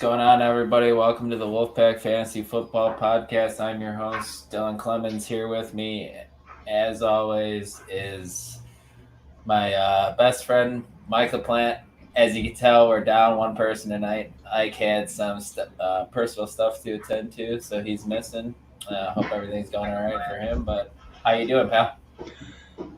going on, everybody? Welcome to the Wolfpack Fantasy Football Podcast. I'm your host, Dylan Clemens. Here with me, as always, is my best friend, Michael Plant. As you can tell, we're down one person tonight. Ike had some personal stuff to attend to, so he's missing. Hope everything's going all right for him. But how you doing, pal?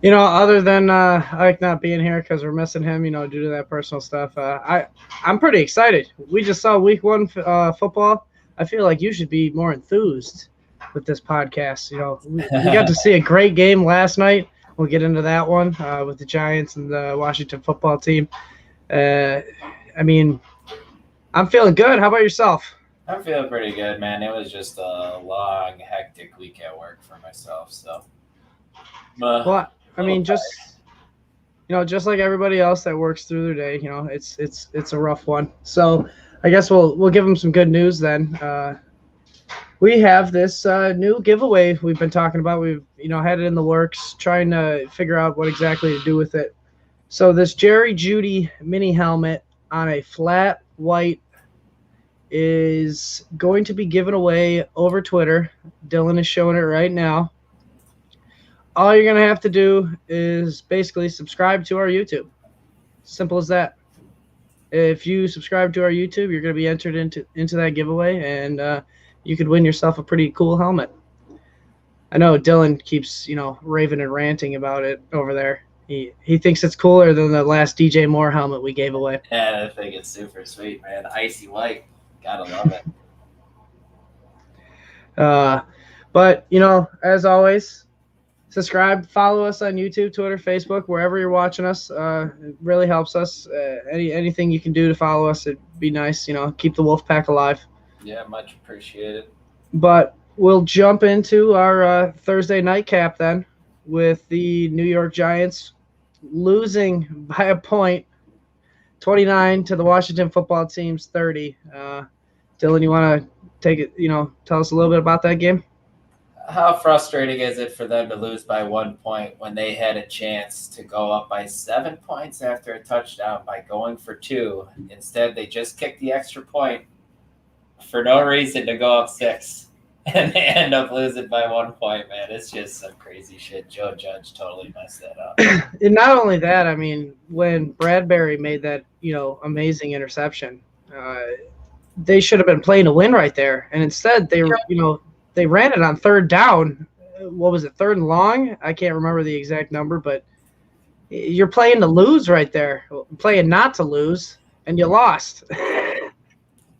Other than Ike not being here because we're missing him, due to that personal stuff, I'm pretty excited. We just saw week one football. I feel like you should be more enthused with this podcast. We got to see a great game last night. We'll get into that one with the Giants and the Washington football team. I'm feeling good. How about yourself? I'm feeling pretty good, man. It was just a long, hectic week at work for myself, so. Just like everybody else that works through their day, it's a rough one. So I guess we'll give them some good news then. We have this new giveaway we've been talking about. We've had it in the works, trying to figure out what exactly to do with it. So this Jerry Jeudy mini helmet on a flat white is going to be given away over Twitter. Dylan is showing it right now. All you're going to have to do is basically subscribe to our YouTube. Simple as that. If you subscribe to our YouTube, you're going to be entered into that giveaway, and you could win yourself a pretty cool helmet. I know Dylan keeps, raving and ranting about it over there. He thinks it's cooler than the last DJ Moore helmet we gave away. Yeah, I think it's super sweet, man. Icy white. Gotta love it. But, as always, subscribe, follow us on YouTube, Twitter, Facebook, wherever you're watching us. It really helps us. Anything you can do to follow us, it'd be nice. Keep the Wolfpack alive. Yeah, much appreciated. But we'll jump into our Thursday nightcap then with the New York Giants losing by a point, 29 to the Washington football team's 30. Dylan, you want to take it? Tell us a little bit about that game. How frustrating is it for them to lose by 1 point when they had a chance to go up by 7 points after a touchdown by going for 2? Instead, they just kicked the extra point for no reason to go up 6, and they end up losing by 1 point, man. It's just some crazy shit. Joe Judge totally messed that up. And not only that, when Bradbury made that, amazing interception, they should have been playing to win right there. And instead, they ran it on third down. What was it, third and long? I can't remember the exact number, but you're playing to lose right there. Playing not to lose, and you lost.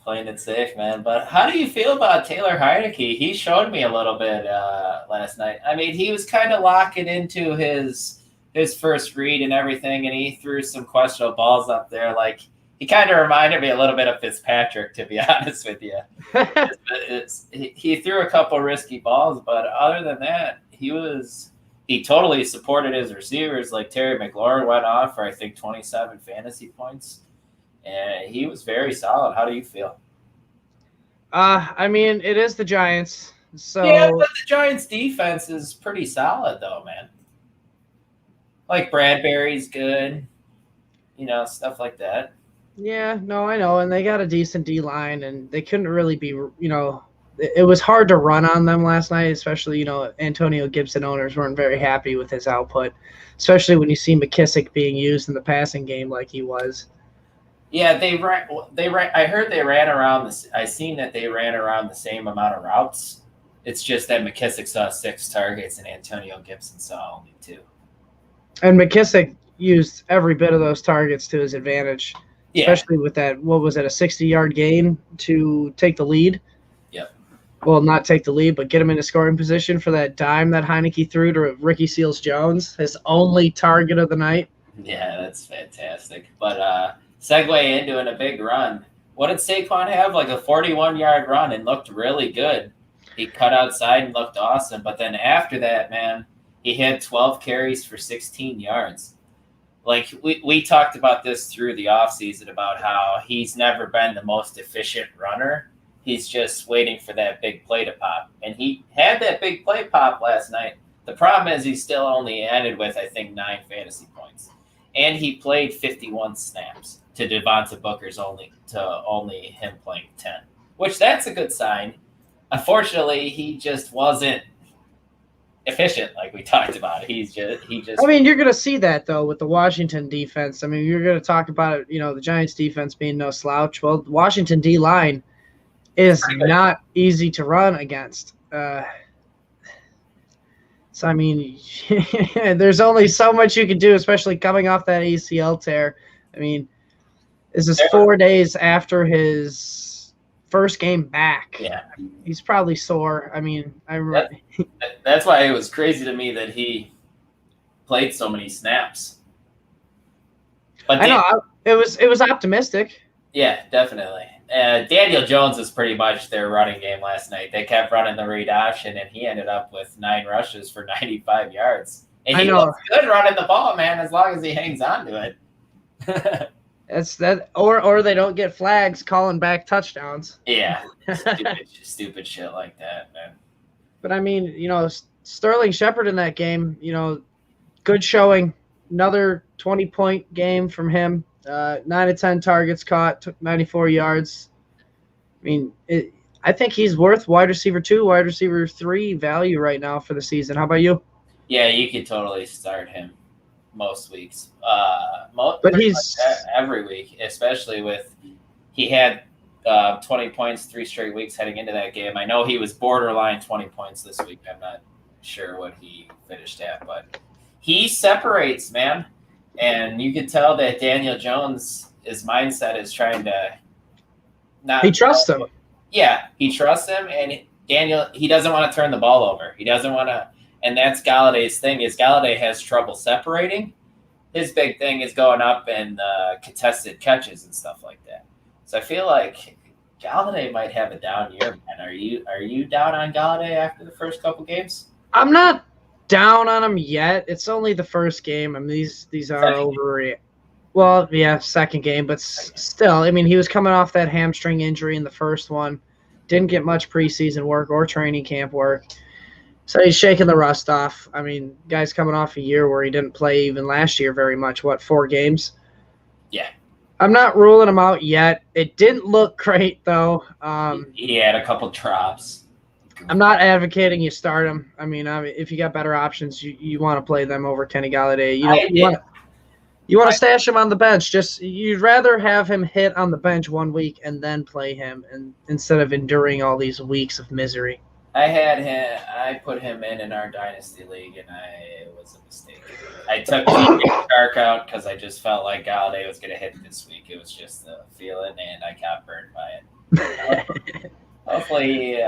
Playing it safe, man. But how do you feel about Taylor Heineke? He showed me a little bit last night. He was kind of locking into his first read and everything, and he threw some questionable balls up there. Like, he kind of reminded me a little bit of Fitzpatrick, to be honest with you. He threw a couple risky balls, but other than that, he totally supported his receivers. Like Terry McLaurin went off for, I think, 27 fantasy points, and he was very solid. How do you feel? It is the Giants. So yeah, but the Giants' defense is pretty solid, though, man. Like Bradbury's good, stuff like that. Yeah, no, I know, and they got a decent D-line, and they couldn't really be, it was hard to run on them last night, especially, Antonio Gibson owners weren't very happy with his output, especially when you see McKissick being used in the passing game like he was. Yeah, they ran. I heard they ran around this. I seen that they ran around the same amount of routes. It's just that McKissick saw 6 targets and Antonio Gibson saw only 2. And McKissick used every bit of those targets to his advantage. Yeah. Especially with that, what was it, a 60-yard gain to take the lead? Yep. Well, not take the lead, but get him into scoring position for that dime that Heineke threw to Ricky Seals-Jones, his only target of the night. Yeah, that's fantastic. But segue into a big run. What did Saquon have? Like a 41-yard run and looked really good. He cut outside and looked awesome. But then after that, man, he had 12 carries for 16 yards. Like, we talked about this through the offseason about how he's never been the most efficient runner. He's just waiting for that big play to pop. And he had that big play pop last night. The problem is he still only ended with, I think, 9 fantasy points. And he played 51 snaps. to Devonta Booker's only him playing 10, which that's a good sign. Unfortunately, he just wasn't efficient like we talked about. He just. I mean, you're going to see that, though, with the Washington defense. I mean, you're going to talk about, the Giants defense being no slouch. Well, the Washington D-line is not easy to run against. So, I mean, there's only so much you can do, especially coming off that ACL tear. I mean, this is 4 days after his first game back. Yeah. He's probably sore. I mean, I remember. That's why it was crazy to me that he played so many snaps. But I know. It was optimistic. Yeah, definitely. Daniel Jones is pretty much their running game last night. They kept running the read option, and he ended up with 9 rushes for 95 yards. And he looks good running the ball, man, as long as he hangs on to it. That's that, or they don't get flags calling back touchdowns. Yeah, stupid shit like that, man. But I mean, Sterling Shepard in that game, good showing. Another 20-point game from him. 9 of 10 targets caught, took 94 yards. I mean, I think he's worth wide receiver 2, wide receiver 3 value right now for the season. How about you? Yeah, you could totally start him most weeks. But he's every week, especially with he had 20 points 3 straight weeks heading into that game. I know he was borderline 20 points this week. I'm not sure what he finished at, but he separates, man. And you can tell that Daniel Jones, his mindset is trying to not. He trusts him. Yeah, he trusts him, and Daniel, he doesn't want to turn the ball over. He doesn't want to. And that's Galladay's thing, is Golladay has trouble separating. His big thing is going up and contested catches and stuff like that. So I feel like Golladay might have a down year, man. Are you down on Golladay after the first couple games? I'm not down on him yet. It's only the first game. I mean, these are overreact. Well, yeah, second game, but still, I mean, he was coming off that hamstring injury in the first one. Didn't get much preseason work or training camp work. So he's shaking the rust off. I mean, guy's coming off a year where he didn't play even last year very much. 4 games? Yeah. I'm not ruling him out yet. It didn't look great, though. He had a couple drops. I'm not advocating you start him. I mean, if you got better options, you want to play them over Kenny Golladay. You want to stash him on the bench. You'd rather have him hit on the bench 1 week and then play him, and instead of enduring all these weeks of misery. I put him in our dynasty league, and it was a mistake. I took Kirk out because I just felt like Golladay was going to hit this week. It was just a feeling, and I got burned by it. Hopefully,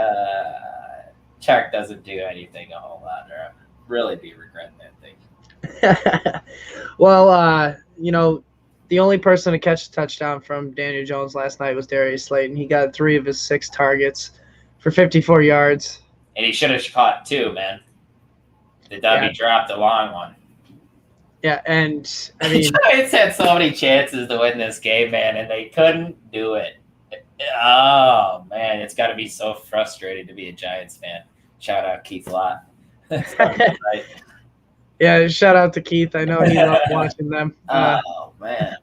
Chuck doesn't do anything a whole lot, or I'll really be regretting that thing. Well, the only person to catch a touchdown from Daniel Jones last night was Darius Slayton. He got 3 of his 6 targets for 54 yards. And he should have caught 2, man. The W dropped a long one. Yeah, and I mean, the Giants had so many chances to win this game, man, and they couldn't do it. Oh, man, it's got to be so frustrating to be a Giants fan. Shout out Keith Lott. Right? Yeah, shout out to Keith. I know he loved watching them. Oh, man.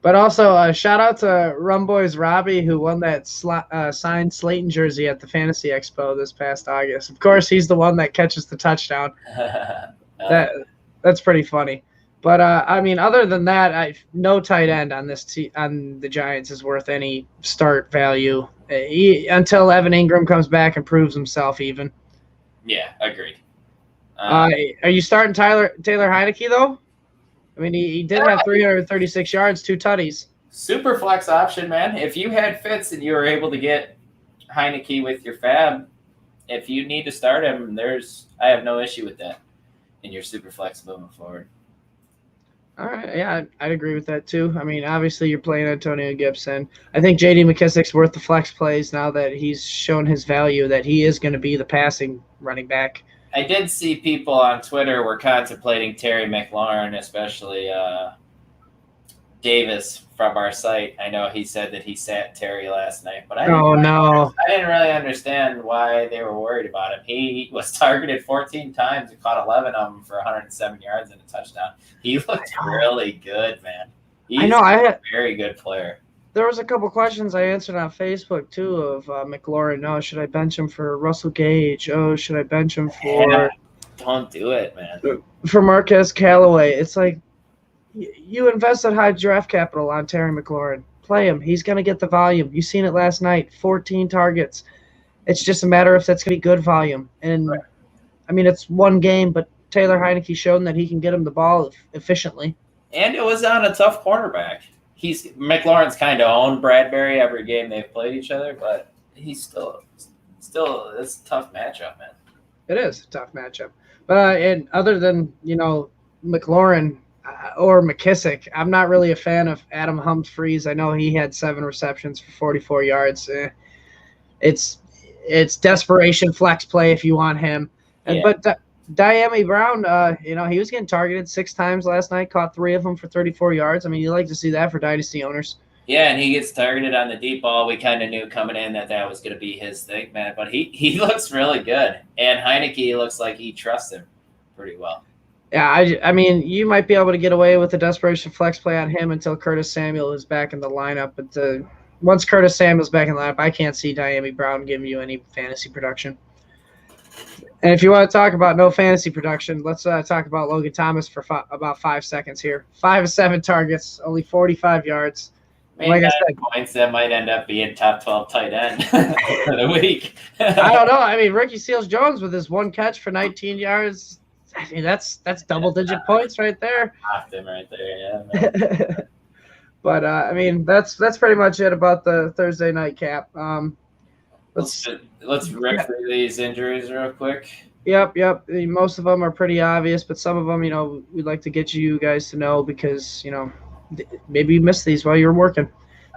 But also, shout out to Rum Boys Robbie, who won that signed Slayton jersey at the Fantasy Expo this past August. Of course, he's the one that catches the touchdown. That's pretty funny. But, I mean, other than that, no tight end on on the Giants is worth any start value until Evan Ingram comes back and proves himself even. Yeah, agreed. Are you starting Taylor Heineke, though? I mean, he did have 336 yards, 2 tutties. Super flex option, man. If you had Fitz and you were able to get Heineke with your fab, if you need to start him, I have no issue with that in your super flex moving forward. All right, yeah, I'd agree with that too. I mean, obviously you're playing Antonio Gibson. I think J.D. McKissic's worth the flex plays now that he's shown his value, that he is going to be the passing running back. I did see people on Twitter were contemplating Terry McLaurin, especially Davis from our site. I know he said that he sat Terry last night, but I didn't really understand why they were worried about him. He was targeted 14 times and caught 11 of them for 107 yards and a touchdown. He looked really good, man. He's a very good player. There was a couple questions I answered on Facebook too of McLaurin. Oh, should I bench him for Russell Gage? Oh, should I bench him for? Don't do it, man. For Marquez Callaway, it's like you invested high draft capital on Terry McLaurin. Play him. He's going to get the volume. You seen it last night. 14 targets. It's just a matter if that's going to be good volume. And right. I mean, it's one game, but Taylor Heineke shown that he can get him the ball efficiently. And it was on a tough cornerback. McLaurin's kind of owned Bradbury every game they've played each other, but he's still it's a tough matchup, man. It is a tough matchup. But and other than McLaurin or McKissick, I'm not really a fan of Adam Humphries. I know he had 7 receptions for 44 yards. It's desperation flex play if you want him. Yeah. But Diami Brown, he was getting targeted 6 times last night, caught 3 of them for 34 yards. I mean, you like to see that for dynasty owners. Yeah, and he gets targeted on the deep ball. We kind of knew coming in that was going to be his thing, man. But he looks really good. And Heineke looks like he trusts him pretty well. Yeah, I mean, you might be able to get away with the desperation flex play on him until Curtis Samuel is back in the lineup. But once Curtis Samuel's back in the lineup, I can't see Diami Brown giving you any fantasy production. And if you want to talk about no fantasy production, let's talk about Logan Thomas for about 5 seconds here. 5 of 7 targets, only 45 yards. Like I said, points that might end up being top 12 tight end for the week. I don't know. I mean, Ricky Seals-Jones with his 1 catch for 19 yards. I mean, that's double-digit points right there. Often right there, yeah. But I mean, that's pretty much it about the Thursday night cap. Let's rip through these injuries real quick. Yep. Most of them are pretty obvious, but some of them, we'd like to get you guys to know because maybe you missed these while you were working.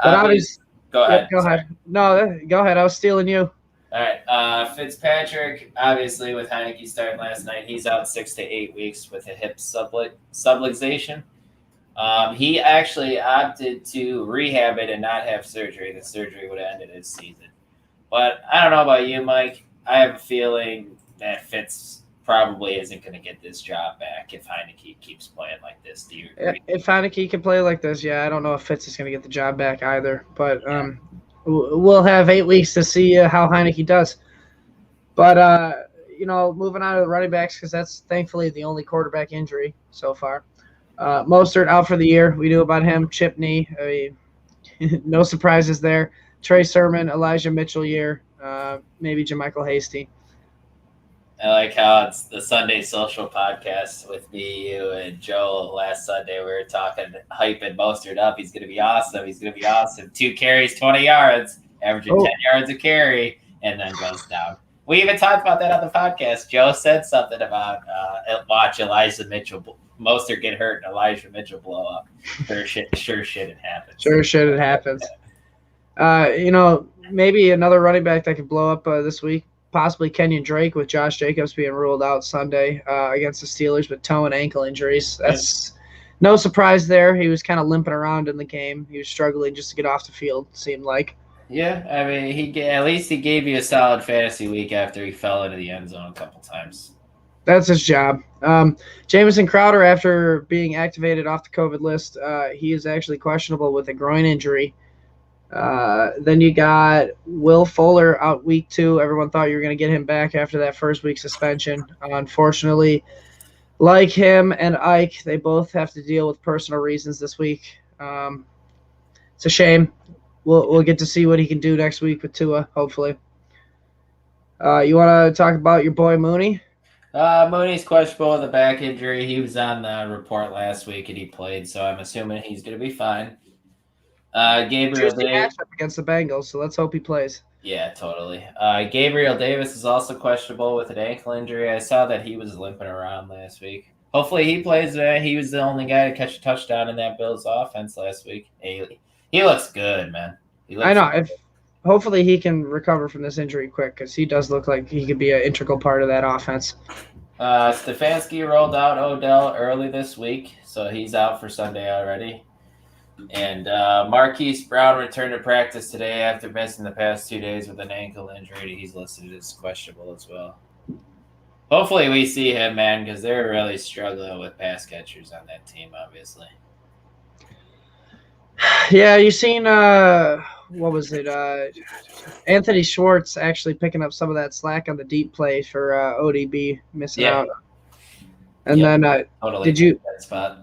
But obviously, go ahead. Go ahead. No, go ahead. I was stealing you. All right. Fitzpatrick, obviously, with Heineke starting last night, he's out 6 to 8 weeks with a hip subluxation. He actually opted to rehab it and not have surgery. The surgery would have ended his season. But I don't know about you, Mike. I have a feeling that Fitz probably isn't going to get this job back if Heineke keeps playing like this. Do you agree? If Heineke can play like this, yeah, I don't know if Fitz is going to get the job back either. But we'll have 8 weeks to see how Heineke does. But, moving on to the running backs because that's thankfully the only quarterback injury so far. Mostert out for the year. We knew about him. Chip knee. I mean, no surprises there. Trey Sermon, Elijah Mitchell year, maybe JaMychal Hasty. I like how it's the Sunday Social podcast with me, you, and Joe last Sunday. We were talking, hyping Mostert up. He's going to be awesome. 2 carries, 20 yards, averaging 10 yards a carry, and then goes down. We even talked about that on the podcast. Joe said something about watch Elijah Mitchell, Mostert get hurt, and Elijah Mitchell blow up. Sure shit it happens. Sure shit it happens. Maybe another running back that could blow up this week. Possibly Kenyan Drake with Josh Jacobs being ruled out Sunday against the Steelers with toe and ankle injuries. That's no surprise there. He was kind of limping around in the game. He was struggling just to get off the field, seemed like. Yeah, I mean, at least he gave you a solid fantasy week after he fell into the end zone a couple times. That's his job. Jameson Crowder, after being activated off the COVID list, he is actually questionable with a groin injury. Then you got Will Fuller out week 2. Everyone thought you were going to get him back after that first week suspension. Unfortunately, like him and Ike, they both have to deal with personal reasons this week. It's a shame. We'll get to see what he can do next week with Tua, hopefully. You want to talk about your boy Mooney? Mooney's questionable with a back injury. He was on the report last week and he played, so I'm assuming he's going to be fine. Gabriel Davis against the Bengals, so let's hope he plays. Yeah, totally. Gabriel Davis is also questionable with an ankle injury. I saw that he was limping around last week. Hopefully he plays. He was the only guy to catch a touchdown in that Bills offense last week. He looks good, man. I know. Hopefully he can recover from this injury quick because he does look like he could be an integral part of that offense. Stefanski rolled out Odell early this week, so he's out for Sunday already. And Marquis Brown returned to practice today after missing the past 2 days with an ankle injury. He's listed as questionable as well. Hopefully we see him, man, because they're really struggling with pass catchers on that team, obviously. Yeah, you seen what was it? Anthony Schwartz actually picking up some of that slack on the deep play for ODB missing out. And then totally did you that spot?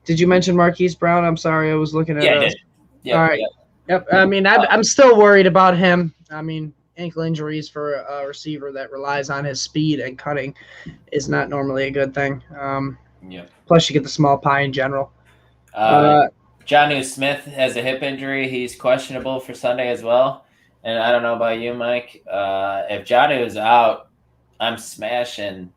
Did you mention Marquis Brown? I'm sorry, I was looking at. Yeah, I did. Yep, all right. Yep. I mean, I'm still worried about him. I mean, ankle injuries for a receiver that relies on his speed and cutting is not normally a good thing. Plus, you get the small pie in general. Jonnu Smith has a hip injury. He's questionable for Sunday as well. And I don't know about you, Mike. If Jonnu is out, I'm smashing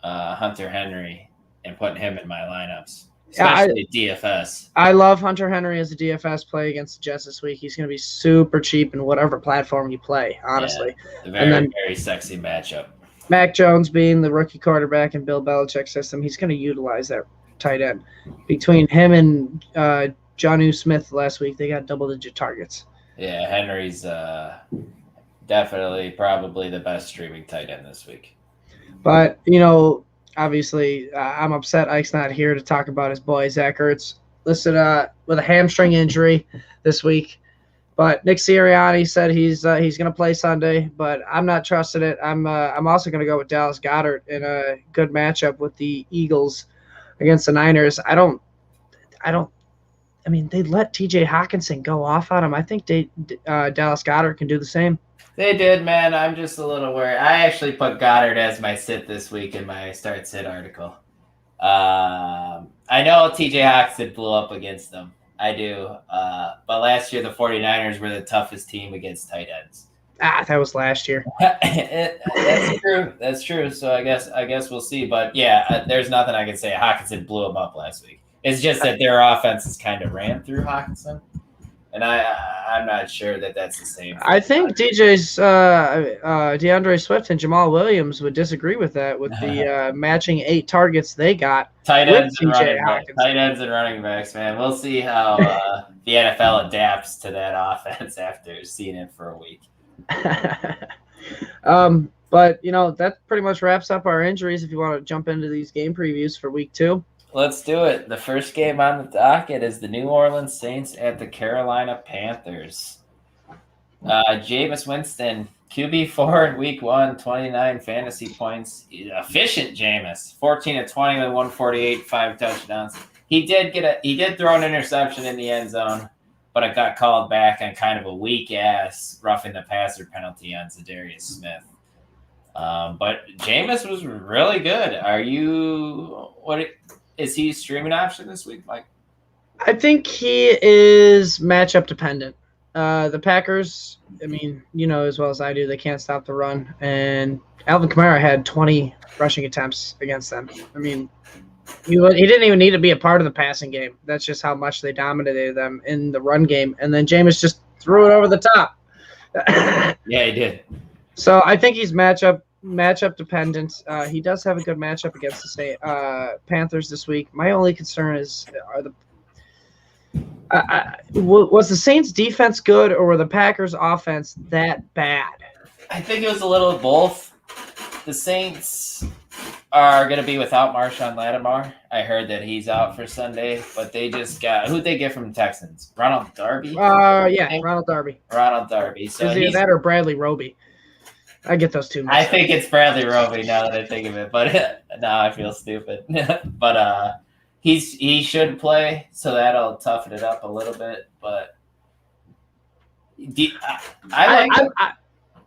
Hunter Henry and putting him in my lineups, especially DFS. I love Hunter Henry as a DFS play against the Jets this week. He's going to be super cheap in whatever platform you play, honestly. Yeah, very sexy matchup. Mac Jones being the rookie quarterback in Bill Belichick's system, he's going to utilize that tight end. Between him and Jonnu Smith last week, they got double-digit targets. Yeah, Henry's definitely probably the best streaming tight end this week. But, obviously, I'm upset Ike's not here to talk about his boy, Zach Ertz, listed with a hamstring injury this week. But Nick Sirianni said he's going to play Sunday, but I'm not trusting it. I'm also going to go with Dallas Goddard in a good matchup with the Eagles against the Niners. I mean, they let T.J. Hawkinson go off on him. I think Dallas Goddard can do the same. They did, man. I'm just a little worried. I actually put Goddard as my sit this week in my start sit article. I know T.J. Hawkinson blew up against them. I do. But last year, the 49ers were the toughest team against tight ends. That was last year. That's true. That's true. So I guess we'll see. But yeah, there's nothing I can say. Hawkinson blew him up last week. It's just that their offenses kind of ran through Hawkinson. And I'm not sure that that's the same. I think DJ's DeAndre Swift and Jamal Williams would disagree with that with the matching 8 targets they got. Tight ends and running backs, man. We'll see how the NFL adapts to that offense after seeing it for a week. But, that pretty much wraps up our injuries if you want to jump into these game previews for week 2. Let's do it. The first game on the docket is the New Orleans Saints at the Carolina Panthers. Jameis Winston, QB4 in week 1, 29 fantasy points. Efficient Jameis, 14 of 20 with 148, 5 touchdowns. He did throw an interception in the end zone, but it got called back on kind of a weak ass roughing the passer penalty on Zadarius Smith. But Jameis was really good. Is he a streaming option this week, Mike? I think he is matchup dependent. The Packers, I mean, as well as I do, they can't stop the run. And Alvin Kamara had 20 rushing attempts against them. I mean, he didn't even need to be a part of the passing game. That's just how much they dominated them in the run game. And then Jameis just threw it over the top. Yeah, he did. So I think he's matchup dependent. He does have a good matchup against the Panthers this week. My only concern is was the Saints defense good or were the Packers offense that bad? I think it was a little of both. The Saints are going to be without Marshawn Lattimore. I heard that he's out for Sunday, but they just got who'd they get from the Texans? Ronald Darby? Ronald Darby. Ronald Darby. So is either that or Bradley Roby. I get those two. I think it's Bradley Roby now that I think of it, but now I feel stupid. But he should play, so that'll toughen it up a little bit. But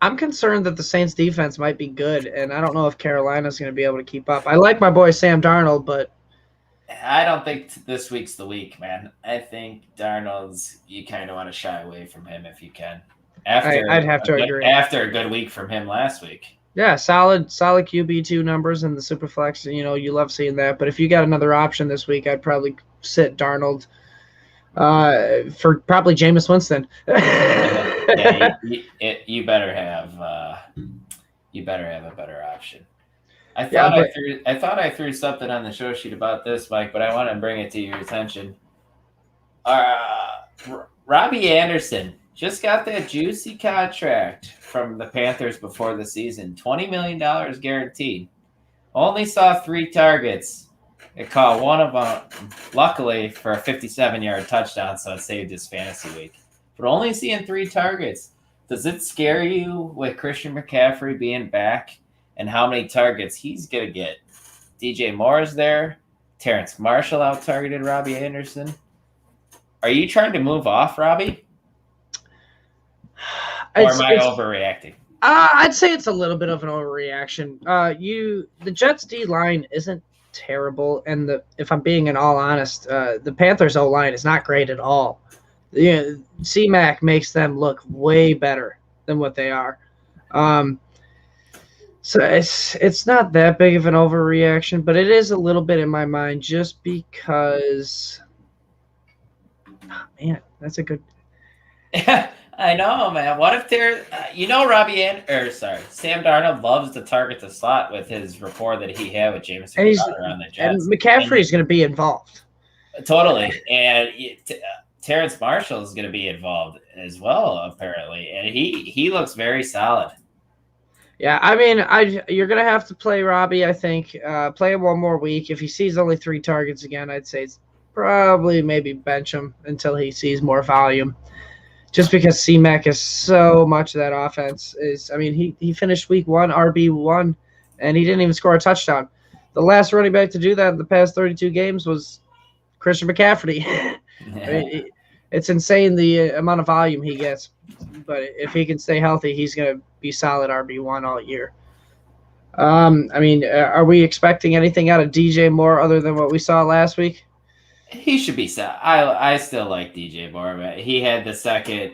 I'm concerned that the Saints defense might be good, and I don't know if Carolina's going to be able to keep up. I like my boy Sam Darnold, but I don't think this week's the week, man. I think Darnold's you kind of want to shy away from him if you can. I'd have to agree. After a good week from him last week. Yeah, solid QB2 numbers in the Superflex. You love seeing that. But if you got another option this week, I'd probably sit Darnold for probably Jameis Winston. You better have a better option. I thought I threw something on the show sheet about this, Mike, but I want to bring it to your attention. Robbie Anderson just got that juicy contract from the Panthers before the season. $20 million guaranteed. Only saw 3 targets. It caught one of them, luckily, for a 57-yard touchdown, so it saved his fantasy week. But only seeing 3 targets. Does it scare you with Christian McCaffrey being back and how many targets he's going to get? DJ Moore's there. Terrence Marshall out-targeted Robbie Anderson. Are you trying to move off, Robbie? Or am I overreacting? I'd say it's a little bit of an overreaction. The Jets D line isn't terrible, and if I'm being in all honest, the Panthers O line is not great at all. C-Mac makes them look way better than what they are. So it's not that big of an overreaction, but it is a little bit in my mind just because. Oh, man, that's a good. I know, man. What if there, Sam Darnold loves to target the slot with his rapport that he had with Jameson Crowder on the Jets. And McCaffrey is going to be involved. Totally. And Terrence Marshall is going to be involved as well, apparently. And he looks very solid. Yeah, I mean, you're going to have to play Robbie, I think. Play him one more week. If he sees only 3 targets again, I'd say it's probably maybe bench him until he sees more volume. Just because C-Mac is so much of that offense he finished week 1 RB1, and he didn't even score a touchdown. The last running back to do that in the past 32 games was Christian McCaffrey. Yeah. It's insane the amount of volume he gets. But if he can stay healthy, he's going to be solid RB1 all year. Are we expecting anything out of DJ Moore other than what we saw last week? He should be set. I still like DJ Moore, but he had the second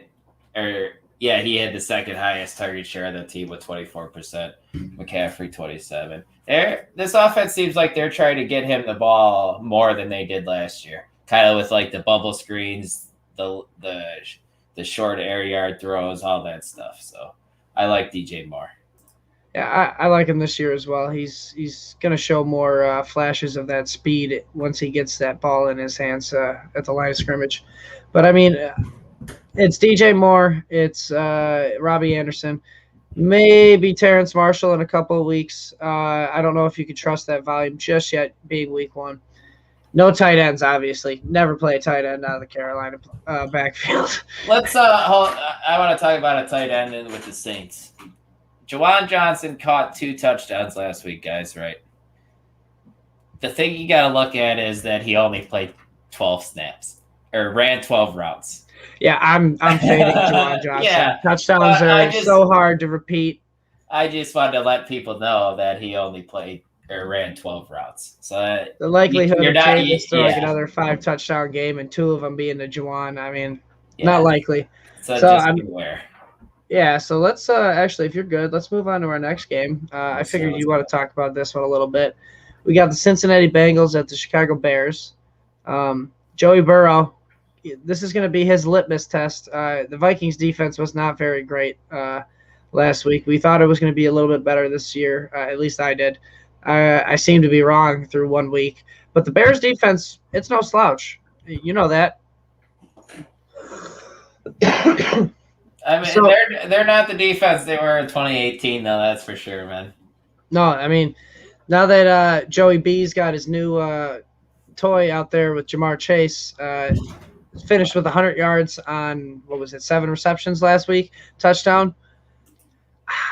highest target share of the team with 24%. McCaffrey 27%. This offense seems like they're trying to get him the ball more than they did last year. Kind of with like the bubble screens, the short air yard throws, all that stuff. So I like DJ Moore. Yeah, I like him this year as well. He's going to show more flashes of that speed once he gets that ball in his hands at the line of scrimmage. But, it's DJ Moore. It's Robbie Anderson. Maybe Terrence Marshall in a couple of weeks. I don't know if you could trust that volume just yet, being week 1. No tight ends, obviously. Never play a tight end out of the Carolina backfield. Let's I want to talk about a tight end with the Saints. Juwan Johnson caught 2 touchdowns last week, guys, right? The thing you got to look at is that he only played 12 snaps or ran 12 routes. Yeah, I'm fading Juwan Johnson. Yeah, touchdowns are so hard to repeat. I just wanted to let people know that he only played or ran 12 routes. So the likelihood of Jameis throwing another 5 touchdown game and 2 of them being to Juwan, not likely. So just beware. Yeah, so let's actually, if you're good, let's move on to our next game. I figured you want to talk about this one a little bit. We got the Cincinnati Bengals at the Chicago Bears. Joey Burrow, this is going to be his litmus test. The Vikings defense was not very great last week. We thought it was going to be a little bit better this year. At least I did. I seem to be wrong through 1 week. But the Bears defense, it's no slouch. You know that. They're not the defense they were in 2018, though. That's for sure, man. No, now that Joey B's got his new toy out there with Jamar Chase, finished with 100 yards on 7 receptions last week, touchdown.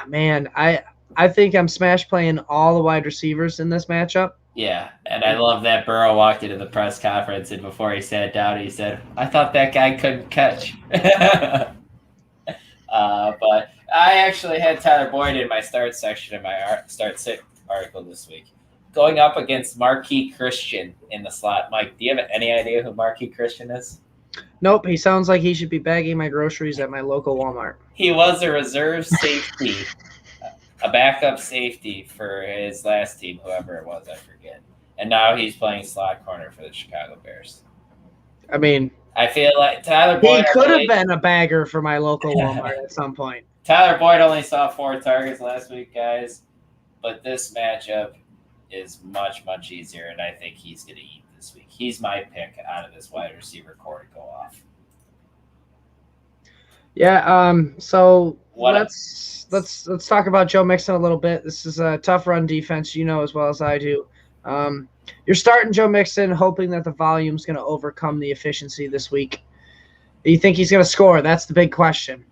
Man, I think I'm smash playing all the wide receivers in this matchup. Yeah, and I love that Burrow walked into the press conference, and before he sat down, he said, "I thought that guy couldn't catch." But I actually had Tyler Boyd in my start section in my start sit article this week, going up against Marquis Christian in the slot. Mike, do you have any idea who Marquis Christian is? Nope. He sounds like he should be bagging my groceries at my local Walmart. He was a reserve safety, a backup safety for his last team, whoever it was, I forget. And now he's playing slot corner for the Chicago Bears. I feel like Tyler Boyd. He could have been a bagger for my local Walmart at some point. Tyler Boyd only saw 4 targets last week, guys. But this matchup is much, much easier, and I think he's going to eat this week. He's my pick out of this wide receiver core to go off. Yeah. So let's talk about Joe Mixon a little bit. This is a tough run defense, as well as I do. You're starting Joe Mixon, hoping that the volume's going to overcome the efficiency this week. Do you think he's going to score? That's the big question.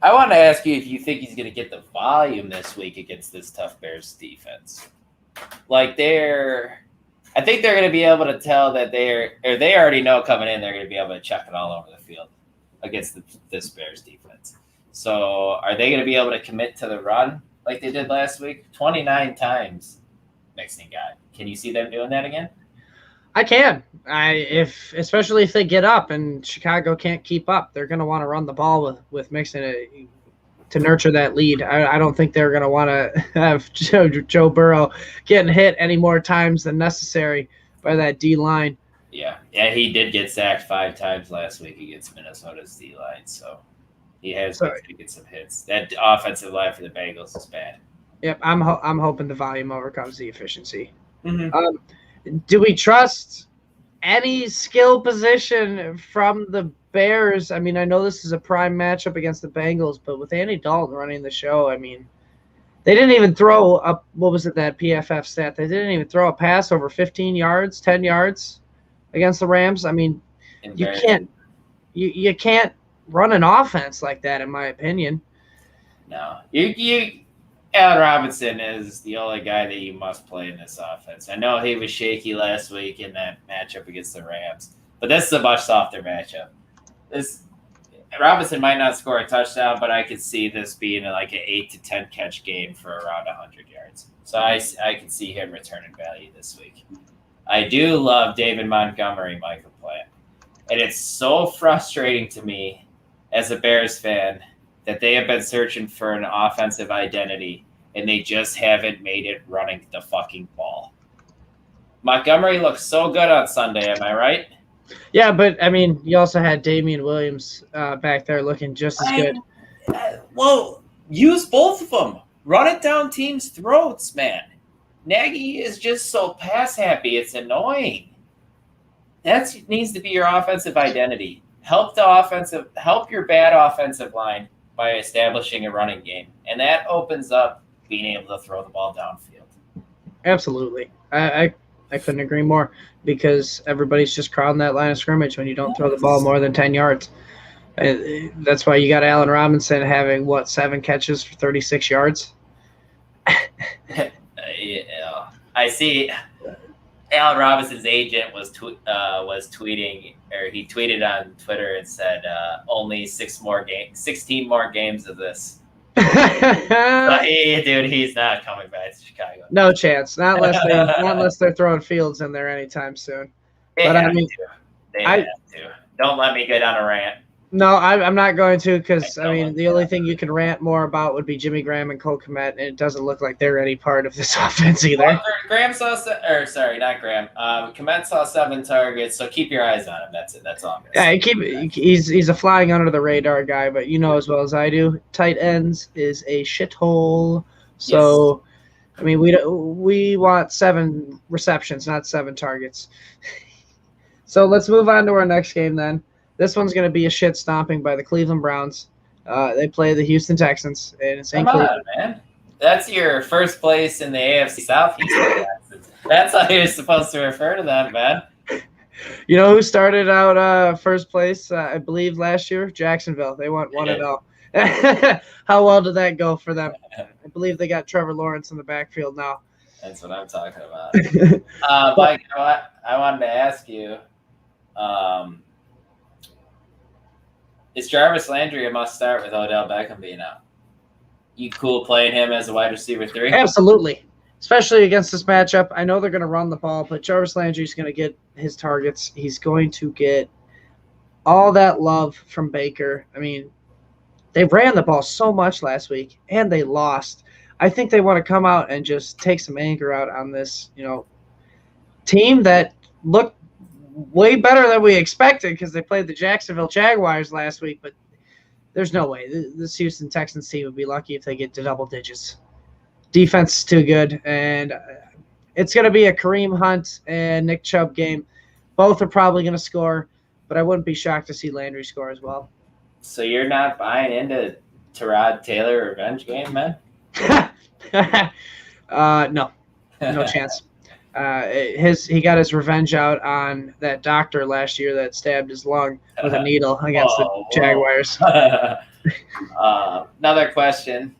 I want to ask you if you think he's going to get the volume this week against this tough Bears defense. Like I think they're going to be able to tell that they already know coming in they're going to be able to chuck it all over the field against this Bears defense. So are they going to be able to commit to the run like they did last week? 29 times Mixon got. Can you see them doing that again? I can. Especially if they get up and Chicago can't keep up, they're going to want to run the ball with Mixon to nurture that lead. I don't think they're going to want to have Joe Burrow getting hit any more times than necessary by that D line. Yeah, he did get sacked 5 times last week against Minnesota's D line, so he has to get some hits. That offensive line for the Bengals is bad. Yep, I'm hoping the volume overcomes the efficiency. Mm-hmm. Do we trust any skill position from the Bears? I mean, I know this is a prime matchup against the Bengals, but with Andy Dalton running the show, I mean, they didn't even throw up. What was it, that PFF stat? They didn't even throw a pass over 15 yards, 10 yards against the Rams. I mean, you can't run an offense like that, in my opinion. No, Allen Robinson is the only guy that you must play in this offense. I know he was shaky last week in that matchup against the Rams, but this is a much softer matchup. Robinson might not score a touchdown, but I could see this being like an 8 to 10 catch game for around 100 yards. So I can see him returning value this week. I do love David Montgomery, Michael Plant, and it's so frustrating to me as a Bears fan that they have been searching for an offensive identity, and they just haven't made it running the fucking ball. Montgomery looks so good on Sunday, am I right? Yeah, but, I mean, you also had Damian Williams back there looking just as good. Well, use both of them. Run it down teams' throats, man. Nagy is just so pass-happy. It's annoying. That needs to be your offensive identity. Help your bad offensive line by establishing a running game. And that opens up being able to throw the ball downfield. Absolutely. I couldn't agree more, because everybody's just crowding that line of scrimmage when you don't throw the ball more than 10 yards. That's why you got Allen Robinson having, 7 catches for 36 yards? Yeah. I see Allen Robinson's agent was tweeting, or he tweeted on Twitter and said, only 16 more games of this. But he's not coming back to Chicago. No chance. Not unless they're throwing Fields in there anytime soon. They have to. Don't let me go down a rant. No, I'm not going to, because, I mean, the only thing you can rant more about would be Jimmy Graham and Cole Kmet, and it doesn't look like they're any part of this offense either. Well, Kmet saw 7 targets, so keep your eyes on him. That's it. That's all. Yeah, he's a flying under the radar guy, but you know as well as I do, tight ends is a shithole. So, yes. I mean, we want 7 receptions, not 7 targets. So let's move on to our next game then. This one's going to be a shit stomping by the Cleveland Browns. They play the Houston Texans. And it's Come on, man. That's your first place in the AFC South. That's how you're supposed to refer to them, man. You know who started out first place, I believe, last year? Jacksonville. They went 1-0. How well did that go for them? I believe they got Trevor Lawrence in the backfield now. That's what I'm talking about. Mike, I wanted to ask you, is Jarvis Landry a must start with Odell Beckham being out? You cool playing him as a wide receiver 3? Absolutely. Especially against this matchup. I know they're going to run the ball, but Jarvis Landry's going to get his targets. He's going to get all that love from Baker. I mean, they ran the ball so much last week, and they lost. I think they want to come out and just take some anger out on this, team that looked way better than we expected, because they played the Jacksonville Jaguars last week, but there's no way. This Houston Texans team would be lucky if they get to double digits. Defense is too good, and it's going to be a Kareem Hunt and Nick Chubb game. Both are probably going to score, but I wouldn't be shocked to see Landry score as well. So you're not buying into Tyrod Taylor revenge game, man? No chance. He got his revenge out on that doctor last year that stabbed his lung with a needle against the Jaguars. Another question.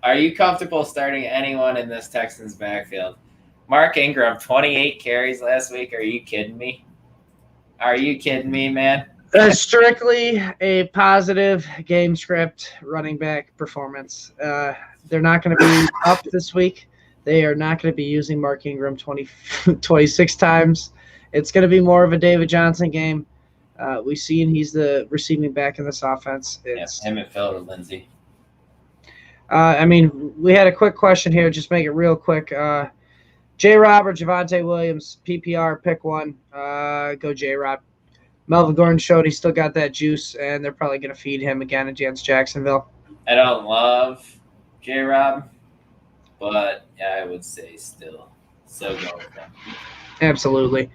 Are you comfortable starting anyone in this Texans backfield? Mark Ingram, 28 carries last week. Are you kidding me? Are you kidding me, man? Strictly a positive game script running back performance. They're not going to be up this week. They are not going to be using Mark Ingram 26 times. It's going to be more of a David Johnson game. We've seen he's the receiving back in this offense. It's him and Phil Lindsay. We had a quick question here. Just make it real quick. J-Rob or Javonte Williams, PPR, pick one. Go J-Rob. Melvin Gordon showed he still got that juice, and they're probably going to feed him again against Jacksonville. I don't love J-Rob, but yeah, I would say still. So go with them. Absolutely.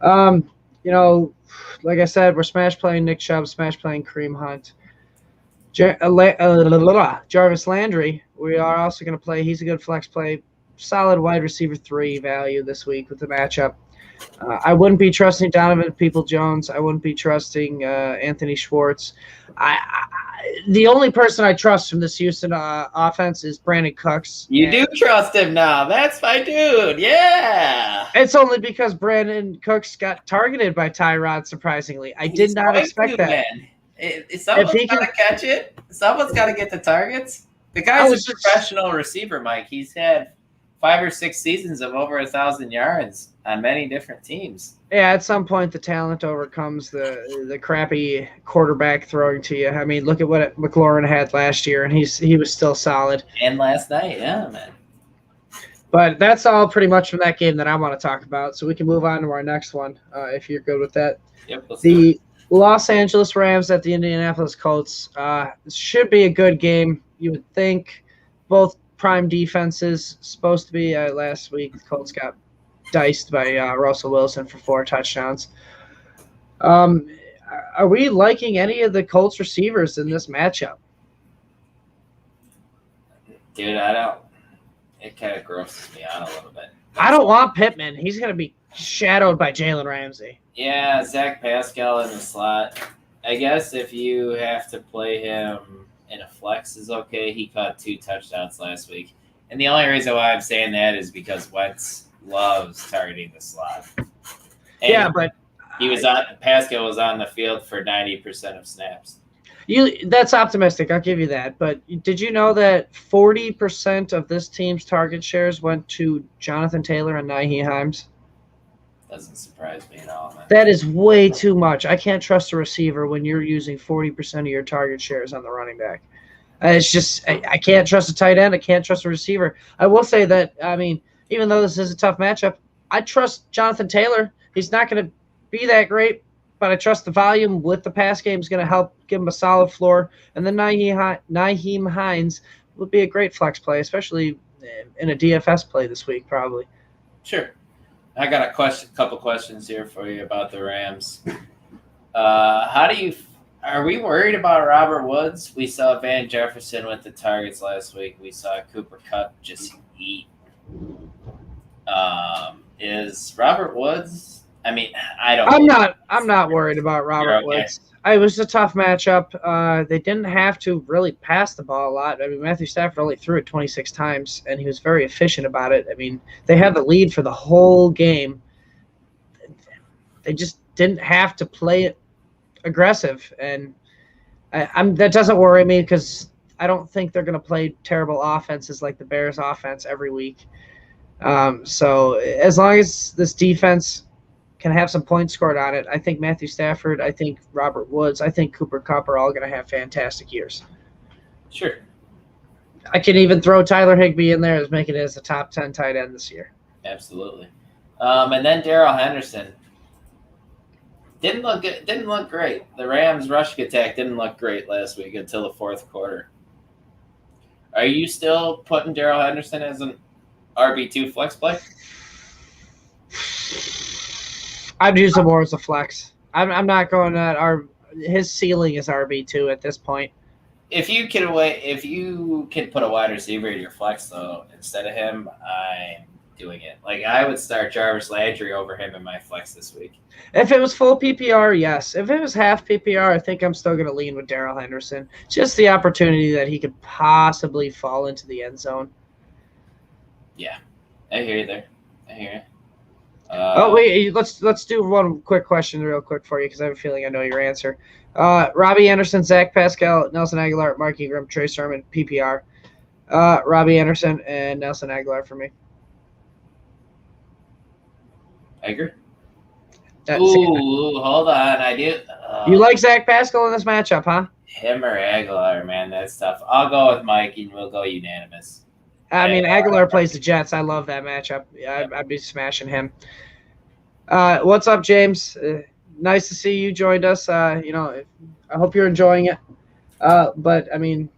Like I said, we're smash playing Nick Chubb, smash playing Kareem Hunt. Jarvis Landry, we are also going to play. He's a good flex play. Solid wide receiver 3 value this week with the matchup. I wouldn't be trusting Donovan Peoples-Jones. I wouldn't be trusting Anthony Schwartz. The only person I trust from this Houston offense is Brandon Cooks. You do trust him now. That's my dude. Yeah. It's only because Brandon Cooks got targeted by Tyrod, surprisingly. I did not expect that. Man. Someone's got to catch it. Someone's got to get the targets. The guy's a professional receiver, Mike. He's had 5 or 6 seasons of over 1,000 yards on many different teams. Yeah, at some point the talent overcomes the crappy quarterback throwing to you. I mean, look at what Mclaren had last year, and he was still solid. And last night, yeah, man. But that's all pretty much from that game that I want to talk about. So we can move on to our next one, if you're good with that. Yep. The Los Angeles Rams at the Indianapolis Colts. Should be a good game, you would think. Both prime defenses. Supposed to be last week. The Colts got diced by Russell Wilson for 4 touchdowns. Are we liking any of the Colts receivers in this matchup? Dude, I don't. It kind of grosses me out a little bit. I don't want Pittman. He's going to be shadowed by Jalen Ramsey. Yeah, Zach Pascal in the slot. I guess if you have to play him in a flex is okay. He caught 2 touchdowns last week. And the only reason why I'm saying that is because Wentz loves targeting the slot. And yeah, but Pascal was on the field for 90% of snaps. That's optimistic. I'll give you that. But did you know that 40% of this team's target shares went to Jonathan Taylor and Nyheim Hines? Doesn't surprise me at all, man. That is way too much. I can't trust a receiver when you're using 40% of your target shares on the running back. It's just I can't trust a tight end. I can't trust a receiver. I will say that, even though this is a tough matchup, I trust Jonathan Taylor. He's not going to be that great, but I trust the volume with the pass game is going to help give him a solid floor. And then Nyheim Hines would be a great flex play, especially in a DFS play this week, probably. Sure. I got a couple questions here for you about the Rams. Are we worried about Robert Woods? We saw Van Jefferson with the targets last week. We saw Cooper Kupp just eat. Is Robert Woods? I mean, I'm not worried about Robert Woods. It was a tough matchup. They didn't have to really pass the ball a lot. Matthew Stafford only threw it 26 times, and he was very efficient about it. They had the lead for the whole game. They just didn't have to play it aggressive, and that doesn't worry me because I don't think they're going to play terrible offenses like the Bears offense every week. So as long as this defense can have some points scored on it, I think Matthew Stafford, I think Robert Woods, I think Cooper Kupp are all going to have fantastic years. Sure. I can even throw Tyler Higbee in there as making it as a top 10 tight end this year. Absolutely. And then Darrell Henderson. Didn't look great. The Rams' rushing attack didn't look great last week until the fourth quarter. Are you still putting Darrell Henderson as an RB2 flex play? I'd use him more as a flex. I'm not going at his ceiling is RB2 at this point. If you can put a wide receiver in your flex though instead of him, I'm doing it. Like, I would start Jarvis Landry over him in my flex this week. If it was full PPR, yes. If it was half PPR, I think I'm still going to lean with Darrell Henderson. Just the opportunity that he could possibly fall into the end zone. Yeah, I hear you there. I hear you. Wait, let's do one quick question real quick for you because I have a feeling I know your answer. Robbie Anderson, Zach Pascal, Nelson Aguilar, Marquis Brown, Trey Sermon, PPR. Robbie Anderson and Nelson Aguilar for me. I agree. Ooh, hold on. I do. You like Zach Pascal in this matchup, huh? Him or Aguilar, man, that's tough. I'll go with Mike, and we'll go unanimous. I mean, Aguilar plays the Jets. I love that matchup. I'd be smashing him. What's up, James? Nice to see you joined us. I hope you're enjoying it. But I mean,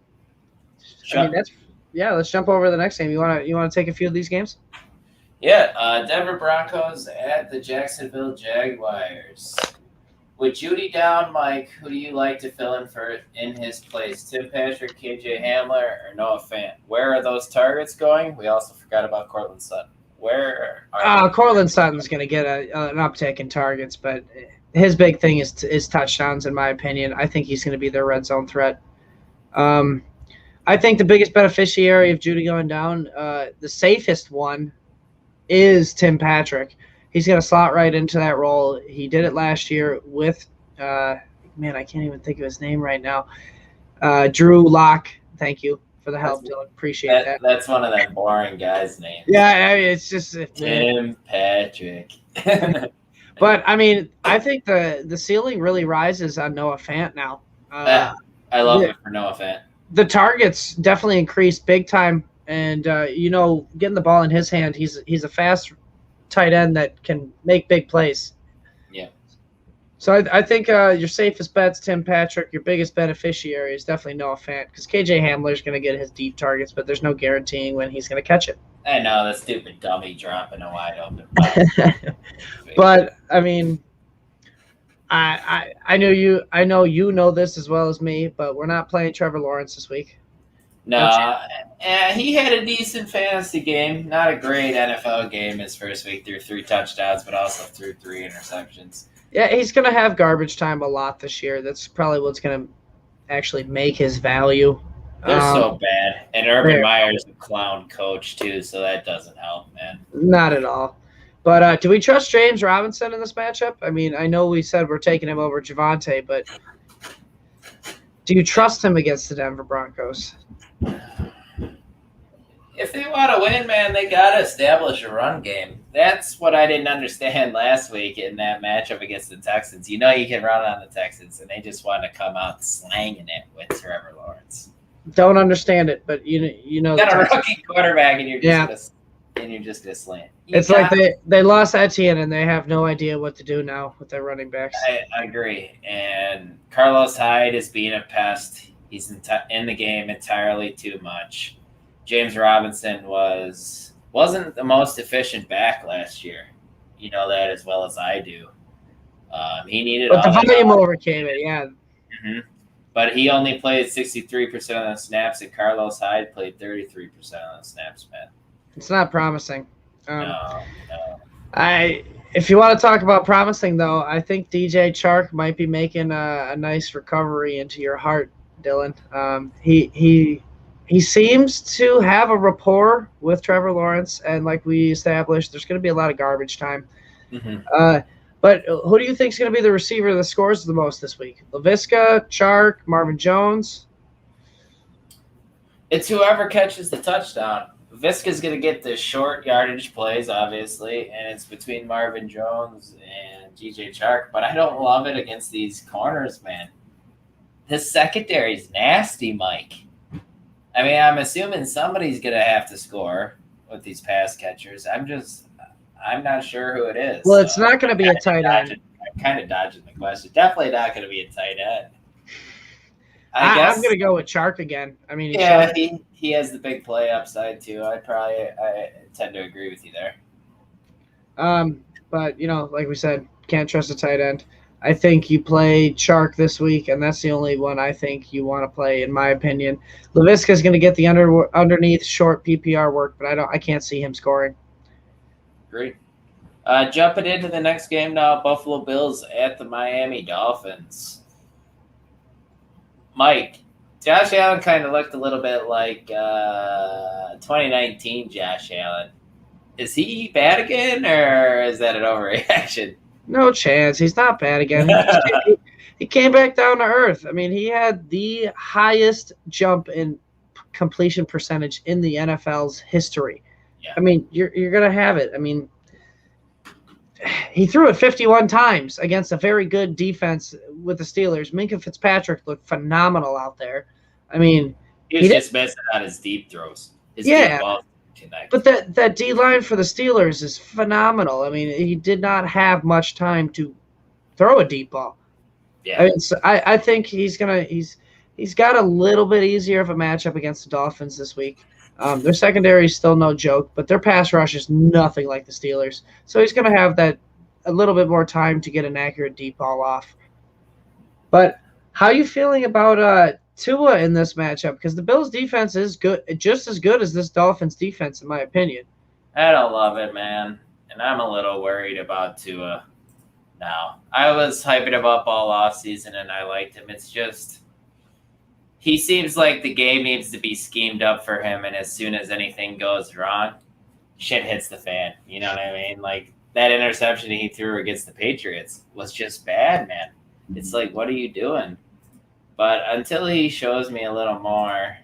let's jump over to the next game. You want to take a few of these games? Yeah, Denver Broncos at the Jacksonville Jaguars. With Judy down, Mike, who do you like to fill in his place? Tim Patrick, KJ Hamler, or Noah Fant? Where are those targets going? We also forgot about Cortland Sutton. Where are Cortland Sutton's going to get an uptick in targets, but his big thing is touchdowns, in my opinion. I think he's going to be their red zone threat. I think the biggest beneficiary of Judy going down, the safest one, is Tim Patrick. He's going to slot right into that role. He did it last year with, I can't even think of his name right now. Drew Lock. Thank you for the help, Dylan. Appreciate that. That's one of them boring guys' names. Yeah, I mean, it's just Tim Patrick. But I mean, I think the ceiling really rises on Noah Fant now. I love it for Noah Fant. The targets definitely increased big time, and getting the ball in his hand, he's a fast tight end that can make big plays. Yeah. So I think your safest bet's Tim Patrick. Your biggest beneficiary is definitely Noah Fant because KJ Hamler's going to get his deep targets, but there's no guaranteeing when he's going to catch it. I know, that stupid dummy dropping a wide open. But I mean, I know you know this as well as me, but we're not playing Trevor Lawrence this week. No, he had a decent fantasy game. Not a great NFL game his first week. Threw 3 touchdowns, but also threw 3 interceptions. Yeah, he's going to have garbage time a lot this year. That's probably what's going to actually make his value. They're so bad. And Urban Meyer's a clown coach, too, so that doesn't help, man. Not at all. But do we trust James Robinson in this matchup? I mean, I know we said we're taking him over Javonte, but do you trust him against the Denver Broncos? If they want to win, man, they got to establish a run game. That's what I didn't understand last week in that matchup against the Texans. You can run on the Texans, and they just want to come out slanging it with Trevor Lawrence. Don't understand it, but you got a rookie quarterback, and you're just gonna slant. It's like they lost Etienne, and they have no idea what to do now with their running backs. I agree, and Carlos Hyde is being a pest. He's in the game entirely too much. James Robinson wasn't the most efficient back last year. You know that as well as I do. He needed, but the volume overcame it, yeah. Mm-hmm. But he only played 63% of the snaps, and Carlos Hyde played 33% of the snaps, man. It's not promising. No. If you want to talk about promising, though, I think DJ Chark might be making a nice recovery into your heart, Dylan. He seems to have a rapport with Trevor Lawrence, and like we established, there's going to be a lot of garbage time. Mm-hmm. But who do you think is going to be the receiver that scores the most this week? Laviska, Chark, Marvin Jones? It's whoever catches the touchdown. Laviska's going to get the short yardage plays, obviously, and it's between Marvin Jones and DJ Chark. But I don't love it against these corners, man. This secondary is nasty, Mike. I mean, I'm assuming somebody's going to have to score with these pass catchers. I'm not sure who it is. Well, it's not going to be a tight end. I'm kind of dodging the question. Definitely not going to be a tight end. I'm going to go with Chark again. I mean, he has the big play upside too. I tend to agree with you there. But like we said, can't trust a tight end. I think you play Chark this week, and that's the only one I think you want to play, in my opinion. Laviska is going to get the underneath short PPR work, but I can't see him scoring. Agreed. Jumping into the next game now, Buffalo Bills at the Miami Dolphins. Mike, Josh Allen kind of looked a little bit like 2019 Josh Allen. Is he bad again, or is that an overreaction? No chance. He's not bad again. He came back down to earth. I mean, he had the highest jump in completion percentage in the NFL's history. Yeah. I mean, you're going to have it. I mean, he threw it 51 times against a very good defense with the Steelers. Minkah Fitzpatrick looked phenomenal out there. I mean, he was just messing on his deep throws. Deep balls connect. But that D line for the Steelers is phenomenal. I mean, he did not have much time to throw a deep ball. Yeah. I mean, so I think he's got a little bit easier of a matchup against the Dolphins this week. Their secondary is still no joke, but their pass rush is nothing like the Steelers. So he's going to have a little bit more time to get an accurate deep ball off. But how are you feeling about Tua in this matchup? Because the Bills' defense is good, just as good as this Dolphins' defense, in my opinion. I don't love it, man. And I'm a little worried about Tua now. I was hyping him up all offseason, and I liked him. It's just he seems like the game needs to be schemed up for him, and as soon as anything goes wrong, shit hits the fan. You know what I mean? Like, that interception he threw against the Patriots was just bad, man. It's like, what are you doing? But until he shows me a little more,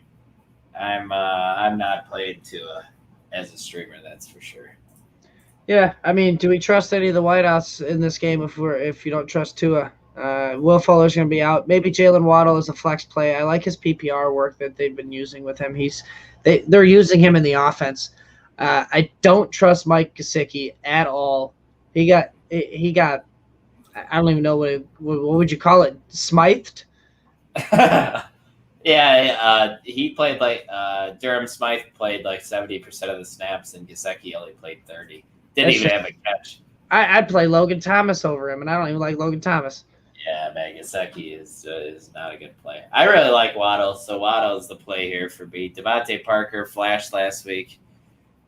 I'm not playing Tua as a streamer, that's for sure. Yeah, I mean, do we trust any of the wideouts in this game if you don't trust Tua? Will Fuller's going to be out. Maybe Jalen Waddle is a flex play. I like his PPR work that they've been using with him. They're using him in the offense. I don't trust Mike Gesicki at all. He got I don't even know what would you call it? Smithed? Yeah, he played like Durham Smythe played like 70% of the snaps, and Gesicki only played 30. Didn't even have a catch. I'd play Logan Thomas over him, and I don't even like Logan Thomas. Yeah, man, Gasecki is not a good play. I really like Waddle, so Waddle is the play here for me. Devontae Parker flashed last week,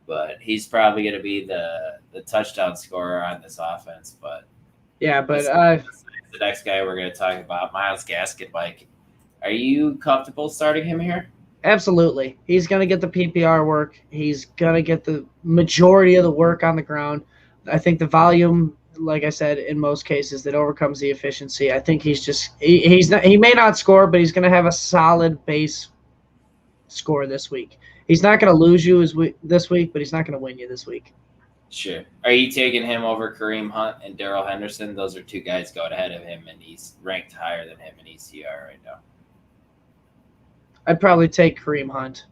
but he's probably going to be the touchdown scorer on this offense. But the next guy we're going to talk about, Myles Gasket, Mike. Are you comfortable starting him here? Absolutely. He's going to get the PPR work. He's going to get the majority of the work on the ground. I think the volume, like I said, in most cases, that overcomes the efficiency. I think he may not score, but he's going to have a solid base score this week. He's not going to lose you this week, but he's not going to win you this week. Sure. Are you taking him over Kareem Hunt and Darrell Henderson? Those are two guys going ahead of him, and he's ranked higher than him in ECR right now. I'd probably take Kareem Hunt.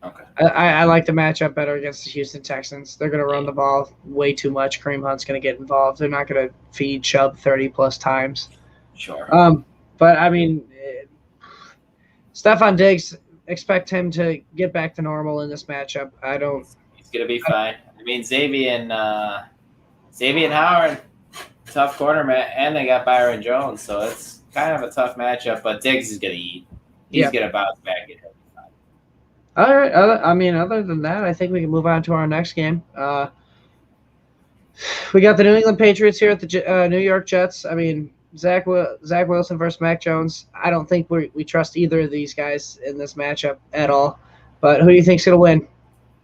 Okay. I like the matchup better against the Houston Texans. They're going to run the ball way too much. Kareem Hunt's going to get involved. They're not going to feed Chubb 30-plus times. Sure. But, I mean, Stephon Diggs, expect him to get back to normal in this matchup. He's going to be fine. I mean, Xavier Howard, tough cornerman, and they got Byron Jones, so it's kind of a tough matchup, but Diggs is going to eat. He's going to bounce back and all right. Other than that, I think we can move on to our next game. We got the New England Patriots here at the New York Jets. I mean, Zach Wilson versus Mac Jones. I don't think we trust either of these guys in this matchup at all. But who do you think's going to win?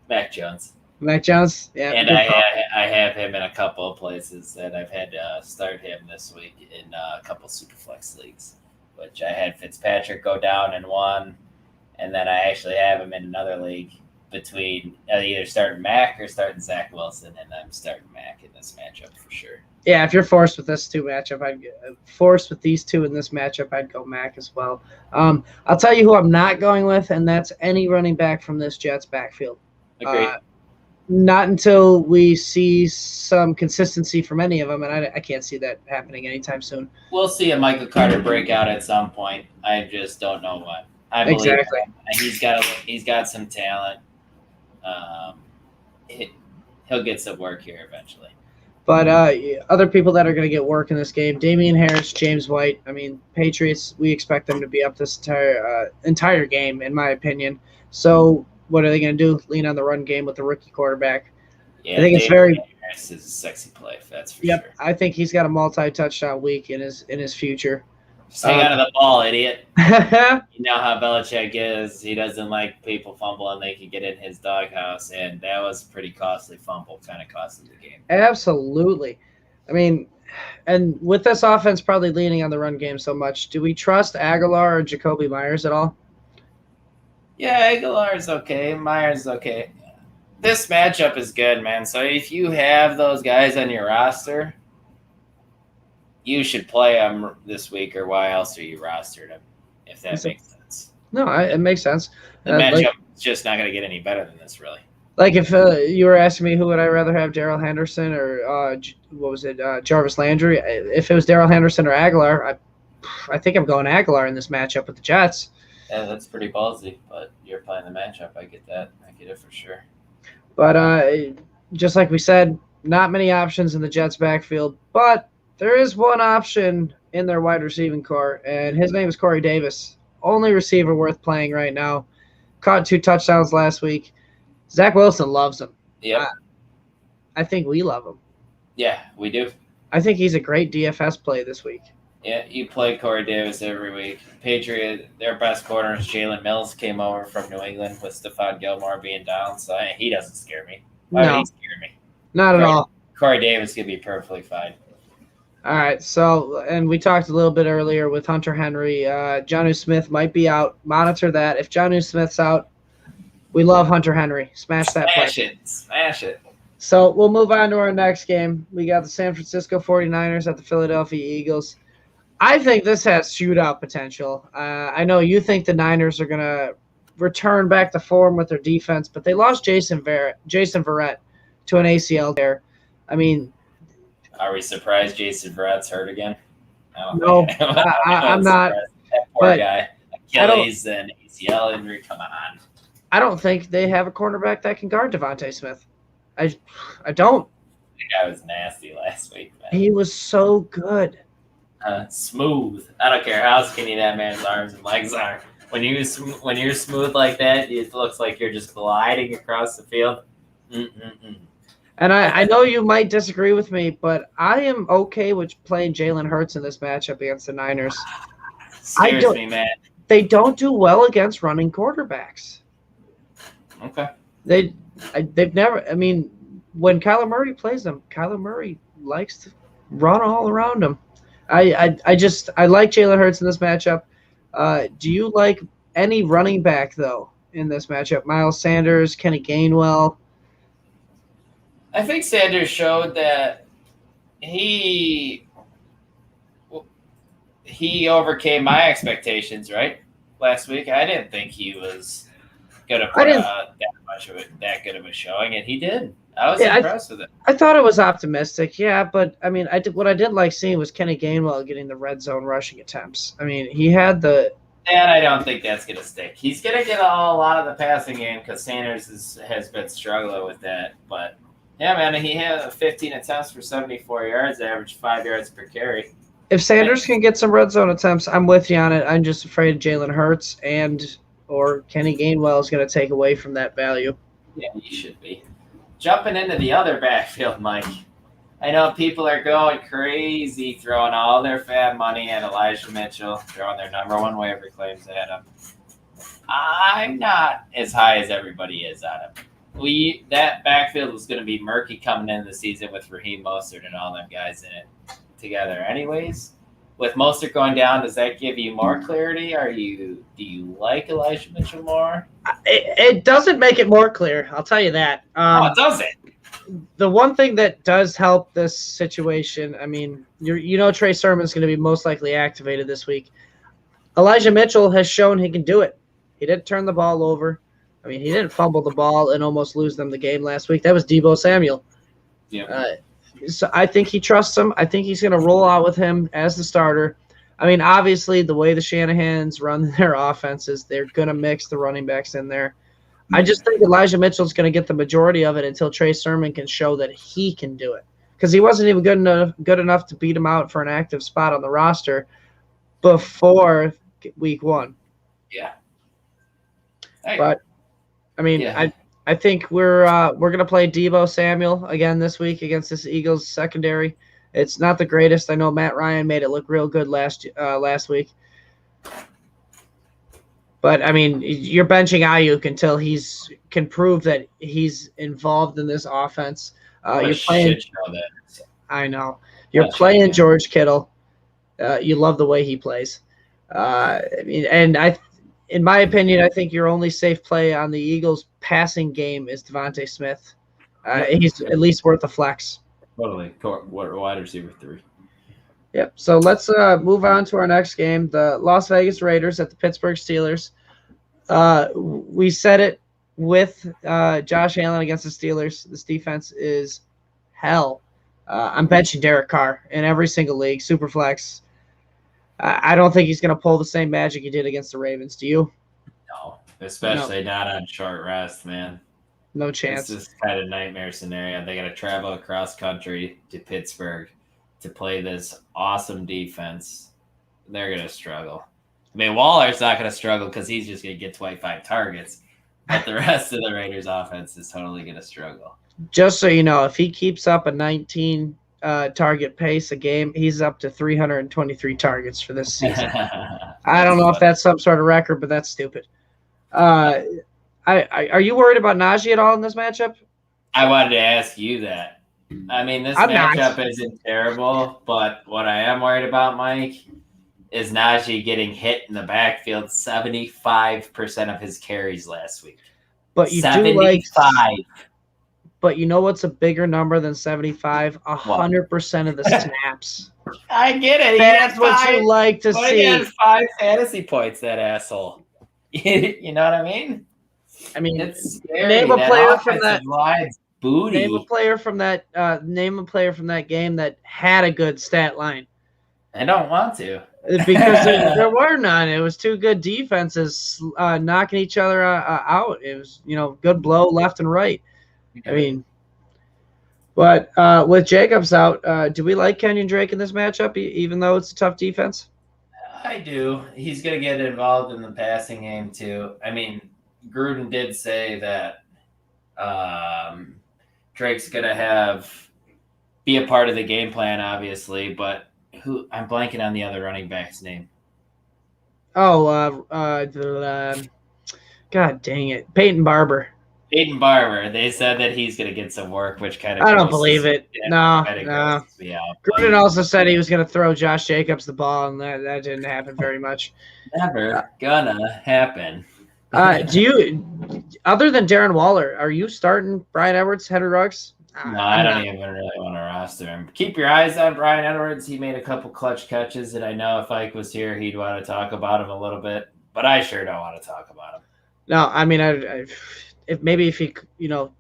Mac Jones. Mac Jones? Yeah. And I have him in a couple of places, and I've had to start him this week in a couple Superflex leagues, which I had Fitzpatrick go down in one. And then I actually have him in another league between either starting Mac or starting Zach Wilson, and I'm starting Mac in this matchup for sure. Yeah, if you're forced with these two in this matchup, I'd go Mac as well. I'll tell you who I'm not going with, and that's any running back from this Jets backfield. Agreed. Not until we see some consistency from any of them, and I can't see that happening anytime soon. We'll see a Michael Carter breakout at some point. I just don't know when. I believe exactly. He's got some talent. He'll get some work here eventually. But other people that are going to get work in this game, Damian Harris, James White. I mean, Patriots, we expect them to be up this entire game, in my opinion. So what are they going to do? Lean on the run game with the rookie quarterback. Yeah, I think Harris is a sexy play, that's for Yep, sure. I think he's got a multi-touchdown week in his future. Just hang on to the ball, idiot. Yeah, You know how Belichick is. He doesn't like people fumbling. They can get in his doghouse, and that was a pretty costly fumble, kind of costed the game. absolutely. I mean, and with this offense probably leaning on the run game so much, do we trust Aguilar or Jacoby Myers at all? Yeah, Aguilar's okay. Myers okay. This matchup is good, man. So if you have those guys on your roster, you should play them this week, or why else are you rostered them, if that makes sense. No, it makes sense. The matchup is just not going to get any better than this, really. Like if you were asking me who would I rather have, Darrell Henderson or Jarvis Landry? If it was Darrell Henderson or Aguilar, I think I'm going Aguilar in this matchup with the Jets. Yeah, that's pretty ballsy, but you're playing the matchup. I get that. I get it for sure. But just like we said, not many options in the Jets backfield, but there is one option in their wide receiving core, and his name is Corey Davis. Only receiver worth playing right now. Caught 2 touchdowns last week. Zach Wilson loves him. Yeah. I think we love him. Yeah, we do. I think he's a great DFS play this week. Yeah, you play Corey Davis every week. Patriot, their best corner is Jalen Mills, came over from New England with Stephon Gilmore being down, so he doesn't scare me. Why would he scare me? Not at all. Corey Davis could be perfectly fine. All right, so, and we talked a little bit earlier with Hunter Henry. Jonnu Smith might be out. Monitor that. If Jonnu Smith's out, we love Hunter Henry. Smash that play. Smash it. So we'll move on to our next game. We got the San Francisco 49ers at the Philadelphia Eagles. I think this has shootout potential. I know you think the Niners are going to return back to form with their defense, but they lost Jason Verrett to an ACL tear. I mean, are we surprised Jason Verrett's hurt again? No, I'm not. That poor guy. Achilles and ACL injury. Come on. I don't think they have a cornerback that can guard Devontae Smith. I don't. The guy was nasty last week, man. He was so good. Smooth. I don't care how skinny that man's arms and legs are. When you're smooth like that, it looks like you're just gliding across the field. And I know you might disagree with me, but I am okay with playing Jalen Hurts in this matchup against the Niners. Scares me, man. They don't do well against running quarterbacks. Okay. They've never. I mean, when Kyler Murray plays them, Kyler Murray likes to run all around them. I like Jalen Hurts in this matchup. Do you like any running back though in this matchup? Miles Sanders, Kenny Gainwell. I think Sanders showed that he overcame my expectations, right? Last week, I didn't think he was going to put out that good of a showing, and he did. I was impressed with it. I thought it was optimistic, yeah, but I mean, what I didn't like seeing was Kenny Gainwell getting the red zone rushing attempts. I mean, he had the. And I don't think that's going to stick. He's going to get a lot of the passing game because Sanders has been struggling with that. But yeah, man, he had 15 attempts for 74 yards, average 5 yards per carry. If Sanders can get some red zone attempts, I'm with you on it. I'm just afraid Jalen Hurts or Kenny Gainwell is going to take away from that value. Yeah, he should be. Jumping into the other backfield, Mike. I know people are going crazy, throwing all their fab money at Elijah Mitchell, throwing their number one waiver claims at him. I'm not as high as everybody is on him. That backfield was going to be murky coming into the season with Raheem Mostert and all them guys in it together. Anyways, with Mostert going down, does that give you more clarity? Do you like Elijah Mitchell more? It doesn't make it more clear. I'll tell you that. It doesn't. The one thing that does help this situation, I mean, Trey Sermon's going to be most likely activated this week. Elijah Mitchell has shown he can do it. He didn't turn the ball over. I mean, he didn't fumble the ball and almost lose them the game last week. That was Deebo Samuel. Yeah. So I think he trusts him. I think he's going to roll out with him as the starter. I mean, obviously, the way the Shanahans run their offenses, they're going to mix the running backs in there. I just think Elijah Mitchell's going to get the majority of it until Trey Sermon can show that he can do it. Because he wasn't even good enough to beat him out for an active spot on the roster before week 1. Yeah. But, I mean, I think we're gonna play Debo Samuel again this week against this Eagles secondary. It's not the greatest. I know Matt Ryan made it look real good last week. But I mean, you're benching Ayuk until he's can prove that he's involved in this offense. You're playing. I know you're playing George Kittle. You love the way he plays. I mean, and in my opinion, I think your only safe play on the Eagles' passing game is Devontae Smith. He's at least worth a flex. Totally. Wide receiver 3. Yep. So let's move on to our next game, the Las Vegas Raiders at the Pittsburgh Steelers. We said it with Josh Allen against the Steelers. This defense is hell. I'm benching Derek Carr in every single league, super flex. I don't think he's going to pull the same magic he did against the Ravens. Do you? No, especially not on short rest, man. No chance. It's just kind of nightmare scenario. They got to travel across country to Pittsburgh to play this awesome defense. They're going to struggle. I mean, Waller's not going to struggle because he's just going to get 25 targets. But the rest of the Raiders' offense is totally going to struggle. Just so you know, if he keeps up a 19 target pace a game, he's up to 323 targets for this season. I don't know if that's some sort of record, but that's stupid. Are you worried about Najee at all in this matchup? I wanted to ask you that. I mean, this matchup isn't terrible, but what I am worried about, Mike, is Najee getting hit in the backfield 75% of his carries last week. But you 75. But you know what's a bigger number than 75? 100% of the snaps. I get it. That's what you like to see. He had 5 fantasy points, that asshole. You know what I mean? I mean, it's scary. Name a player from that. Booty. Name a player from that game that had a good stat line. I don't want to. Because there were none. It was 2 good defenses knocking each other out. It was, good blow left and right. I mean, but with Jacobs out, do we like Kenyan Drake in this matchup, even though it's a tough defense? I do. He's going to get involved in the passing game, too. I mean, Gruden did say that Drake's going to be a part of the game plan, obviously, but I'm blanking on the other running back's name. Oh, God dang it. Peyton Barber. They said that he's going to get some work, which kind of... I don't believe it. No. Gruden also said he was going to throw Josh Jacobs the ball, and that didn't happen very much. Never gonna happen. Do you, other than Darren Waller, are you starting Bryan Edwards, Henry Ruggs? No, I don't even really want to roster him. Keep your eyes on Bryan Edwards. He made a couple clutch catches, and I know if Ike was here, he'd want to talk about him a little bit, but I sure don't want to talk about him. No, I mean, if he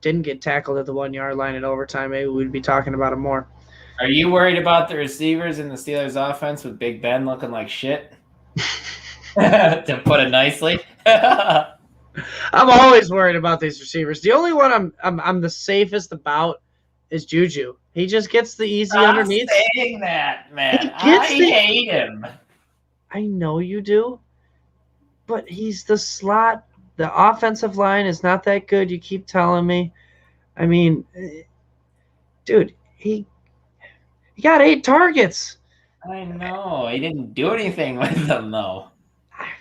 didn't get tackled at the 1-yard line in overtime, maybe we'd be talking about him more. Are you worried about the receivers in the Steelers offense with Big Ben looking like shit? To put it nicely. I'm always worried about these receivers. The only one I'm the safest about is Juju. He just gets the easy underneath. Stop saying that, man. I hate him. I know you do, but he's the slot. The offensive line is not that good. You keep telling me. I mean, dude, he got 8 targets. I know. He didn't do anything with them, though.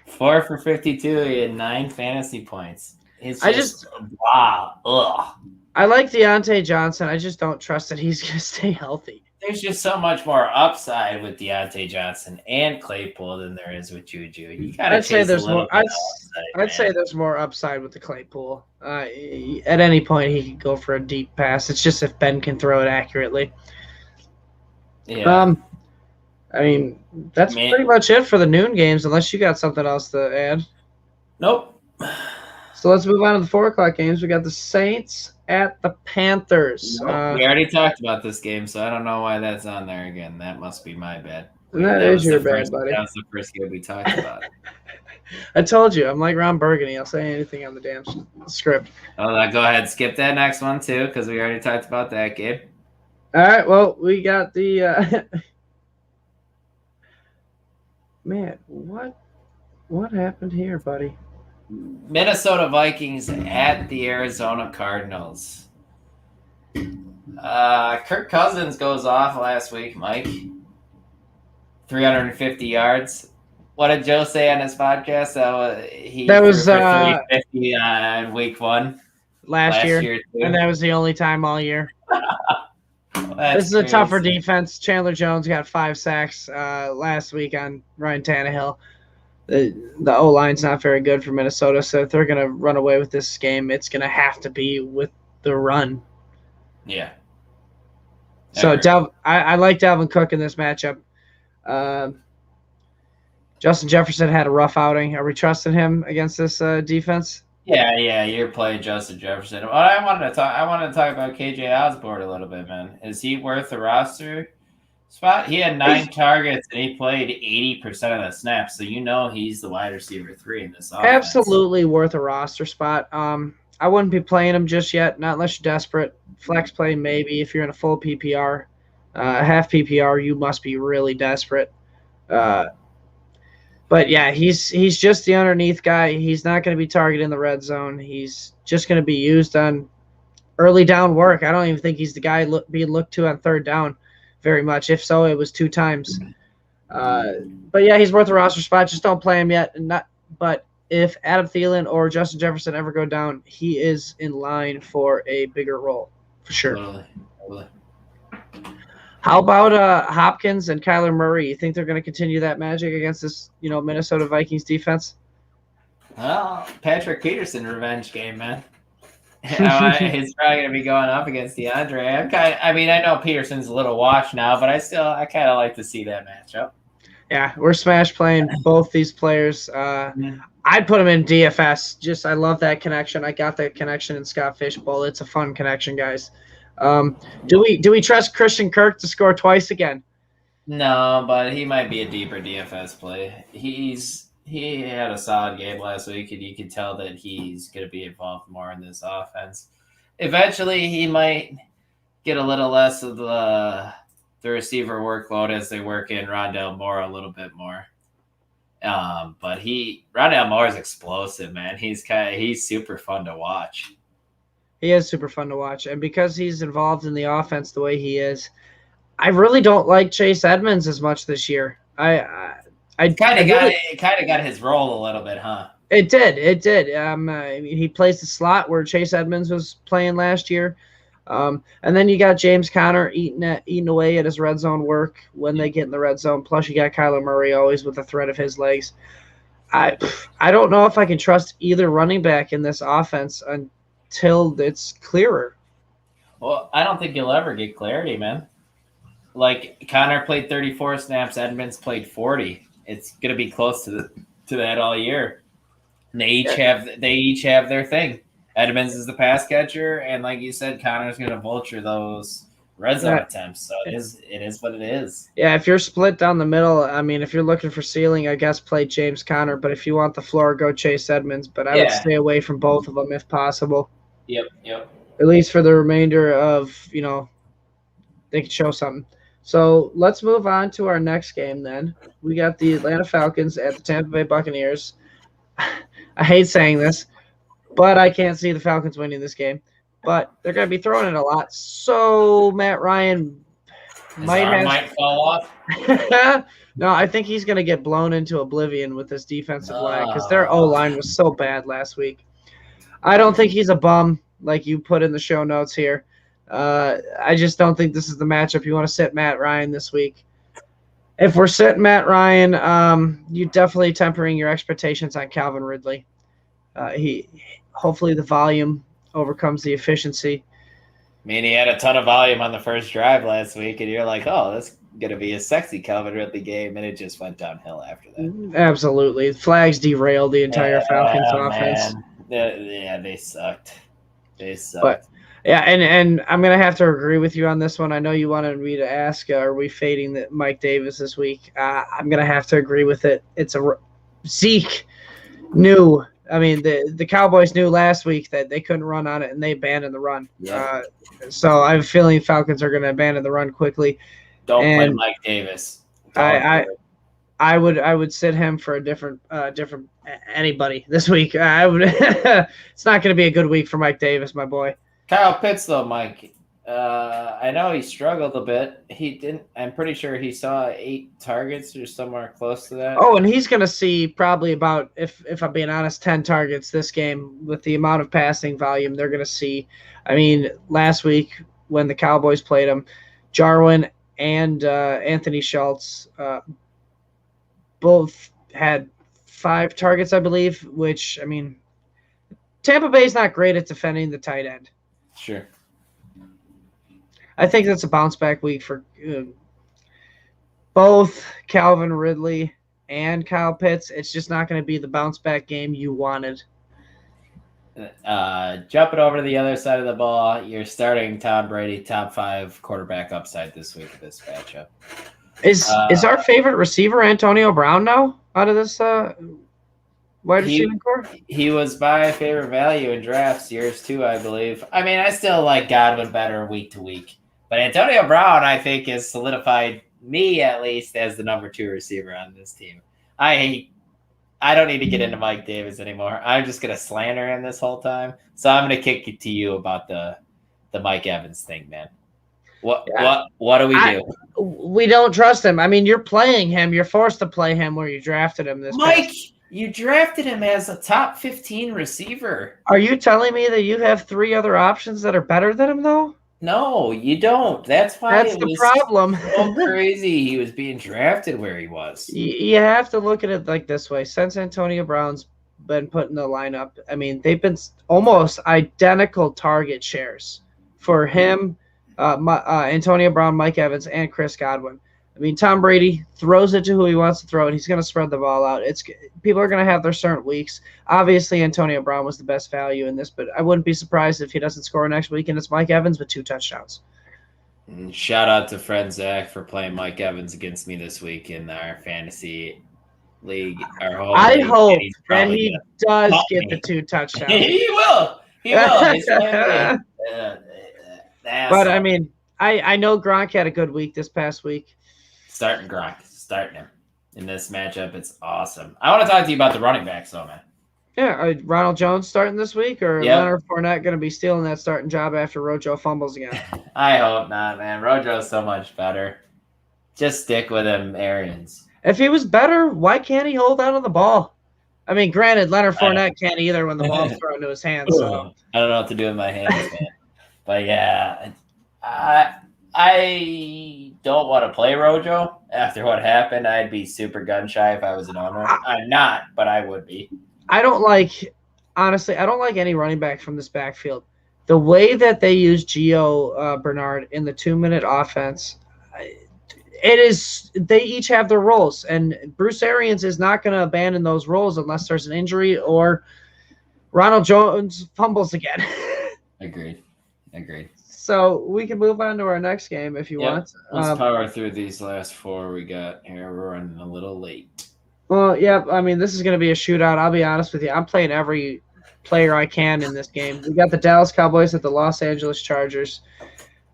4 for 52. He had 9 fantasy points. Wow. Ugh. I like Deontay Johnson. I just don't trust that he's going to stay healthy. There's just so much more upside with Deontay Johnson and Claypool than there is with Juju. You gotta say there's more. I'd say there's more upside with the Claypool. At any point, he could go for a deep pass. It's just if Ben can throw it accurately. Yeah. I mean, that's pretty much it for the noon games, unless you got something else to add. Nope. So let's move on to the 4 o'clock games. We got the Saints at the Panthers. Nope. We already talked about this game, so I don't know why that's on there again. That must be my bad. That is your bad, buddy. That was the first game we talked about. I told you, I'm like Ron Burgundy. I'll say anything on the damn script. Oh, go ahead. Skip that next one, too, because we already talked about that game. All right, well, we got the man, what happened here, buddy? Minnesota Vikings at the Arizona Cardinals. Kirk Cousins goes off last week, Mike. 350 yards. What did Joe say on his podcast? He That was threw for 350 in week 1 last year too. And that was the only time all year. This is a tougher defense. Chandler Jones got 5 sacks last week on Ryan Tannehill. The O-line's not very good for Minnesota, so if they're going to run away with this game, it's going to have to be with the run. Yeah. So I like Dalvin Cook in this matchup. Justin Jefferson had a rough outing. Are we trusting him against this defense? Yeah, you're playing Justin Jefferson. Well, I wanted to talk about KJ Osborne a little bit, man. Is he worth the roster spot? He had 9 targets and he played 80% of the snaps, so he's the wide receiver 3 in this offense. Absolutely worth a roster spot. I wouldn't be playing him just yet, not unless you're desperate. Flex play maybe if you're in a full PPR. Half PPR, you must be really desperate. But yeah, he's just the underneath guy. He's not going to be targeted in the red zone. He's just going to be used on early down work. I don't even think he's the guy being looked to on third down very much. If so, it was 2 times. But yeah, he's worth a roster spot. Just don't play him yet. But if Adam Thielen or Justin Jefferson ever go down, he is in line for a bigger role for sure. Totally. How about Hopkins and Kyler Murray? You think they're going to continue that magic against this, Minnesota Vikings defense? Well, Patrick Peterson revenge game, man. He's probably going to be going up against DeAndre. I know Peterson's a little washed now, but I kind of like to see that matchup. Yeah, we're smash playing both these players. I'd put them in DFS. I love that connection. I got that connection in Scott Fishbowl. It's a fun connection, guys. Do we trust Christian Kirk to score twice again? No, but he might be a deeper DFS play. He had a solid game last week, and you can tell that he's going to be involved more in this offense. Eventually, he might get a little less of the receiver workload as they work in Rondale Moore a little bit more. But Rondale Moore is explosive, man. He's super fun to watch. He is super fun to watch, and because he's involved in the offense the way he is, I really don't like Chase Edmonds as much this year. It kind of got his role a little bit, huh? It did. He plays the slot where Chase Edmonds was playing last year, and then you got James Conner eating away at his red zone work when they get in the red zone. Plus, you got Kyler Murray always with the threat of his legs. I don't know if I can trust either running back in this offense until it's clearer. Well, I don't think you'll ever get clarity, man. Like, Connor played 34 snaps, Edmonds played 40. It's gonna be close to that all year. And they each have their thing. Edmonds is the pass catcher, and like you said, Connor's gonna vulture those red zone attempts. So it is what it is. Yeah, if you're split down the middle, if you're looking for ceiling, I guess play James Conner. But if you want the floor, go Chase Edmonds. But I would stay away from both of them if possible. Yep. At least for the remainder of, they can show something. So let's move on to our next game then. We got the Atlanta Falcons at the Tampa Bay Buccaneers. I hate saying this, but I can't see the Falcons winning this game. But they're going to be throwing it a lot. So Matt Ryan might fall off. No, I think he's going to get blown into oblivion with this defensive line because their O-line was so bad last week. I don't think he's a bum like you put in the show notes here. I just don't think this is the matchup you want to sit Matt Ryan this week. If we're sitting Matt Ryan, you definitely tempering your expectations on Calvin Ridley. Hopefully the volume overcomes the efficiency. He had a ton of volume on the first drive last week, and you're like, oh, that's going to be a sexy Calvin Ridley game, and it just went downhill after that. Absolutely. Flags derailed the entire Falcons offense. Yeah, they sucked. But, and I'm going to have to agree with you on this one. I know you wanted me to ask, are we fading Mike Davis this week? I'm going to have to agree with it. It's Zeke knew. The Cowboys knew last week that they couldn't run on it, and they abandoned the run. Yeah. So I have a feeling Falcons are going to abandon the run quickly. Don't play Mike Davis. I I would sit him for a different anybody this week. I would. It's not going to be a good week for Mike Davis, my boy. Kyle Pitts, though, Mike. I know he struggled a bit. He didn't. I'm pretty sure he saw 8 targets or somewhere close to that. Oh, and he's going to see probably about, if I'm being honest, 10 targets this game with the amount of passing volume they're going to see. I mean, last week when the Cowboys played him, Jarwin and Anthony Schultz both had 5 targets, I believe, which, I mean, Tampa Bay's not great at defending the tight end. Sure. I think that's a bounce-back week for both Calvin Ridley and Kyle Pitts. It's just not going to be the bounce-back game you wanted. Jumping over to the other side of the ball, you're starting Tom Brady, top 5 quarterback upside this week of this matchup. Is our favorite receiver Antonio Brown now out of this wide receiving core? He was my favorite value in drafts, yours too, I believe. I mean, I still like Godwin better week to week. But Antonio Brown, I think, has solidified me, at least, as the number 2 receiver on this team. I don't need to get into Mike Davis anymore. I'm just going to slander him this whole time. So I'm going to kick it to you about the Mike Evans thing, man. What do we do? We don't trust him. I mean, you're playing him. You're forced to play him where you drafted him this Mike, you drafted him as a top 15 receiver. Are you telling me that you have 3 other options that are better than him, though? No, you don't. That's why that's the problem. So crazy he was being drafted where he was. You have to look at it like this way. Since Antonio Brown's been put in the lineup, I mean, they've been almost identical target shares for him, Antonio Brown, Mike Evans, and Chris Godwin. I mean, Tom Brady throws it to who he wants to throw it. He's going to spread the ball out. People are going to have their certain weeks. Obviously, Antonio Brown was the best value in this, but I wouldn't be surprised if he doesn't score next week, and it's Mike Evans with 2 touchdowns. And shout out to friend Zach for playing Mike Evans against me this week in our fantasy league. I hope that he does get the 2 touchdowns. He will. He will. But, I mean, I know Gronk had a good week this past week. Starting Gronk. Starting him in this matchup. It's awesome. I want to talk to you about the running backs, though, man. Yeah, Ronald Jones starting this week, or Leonard Fournette going to be stealing that starting job after Rojo fumbles again? I hope not, man. Rojo's so much better. Just stick with him, Arians. If he was better, why can't he hold on to the ball? I mean, granted, Leonard Fournette can't either when the ball's thrown into his hands. So. I don't know what to do with my hands, man. But, yeah, I don't want to play Rojo after what happened. I'd be super gun-shy if I was an owner. I'm not, but I would be. Honestly, I don't like any running back from this backfield. The way that they use Gio Bernard in the 2-minute offense, they each have their roles, and Bruce Arians is not going to abandon those roles unless there's an injury or Ronald Jones fumbles again. Agreed. So we can move on to our next game if you want. Let's power through these last 4 we got here. We're running a little late. Well, yeah, I mean, this is going to be a shootout. I'll be honest with you. I'm playing every player I can in this game. We got the Dallas Cowboys at the Los Angeles Chargers.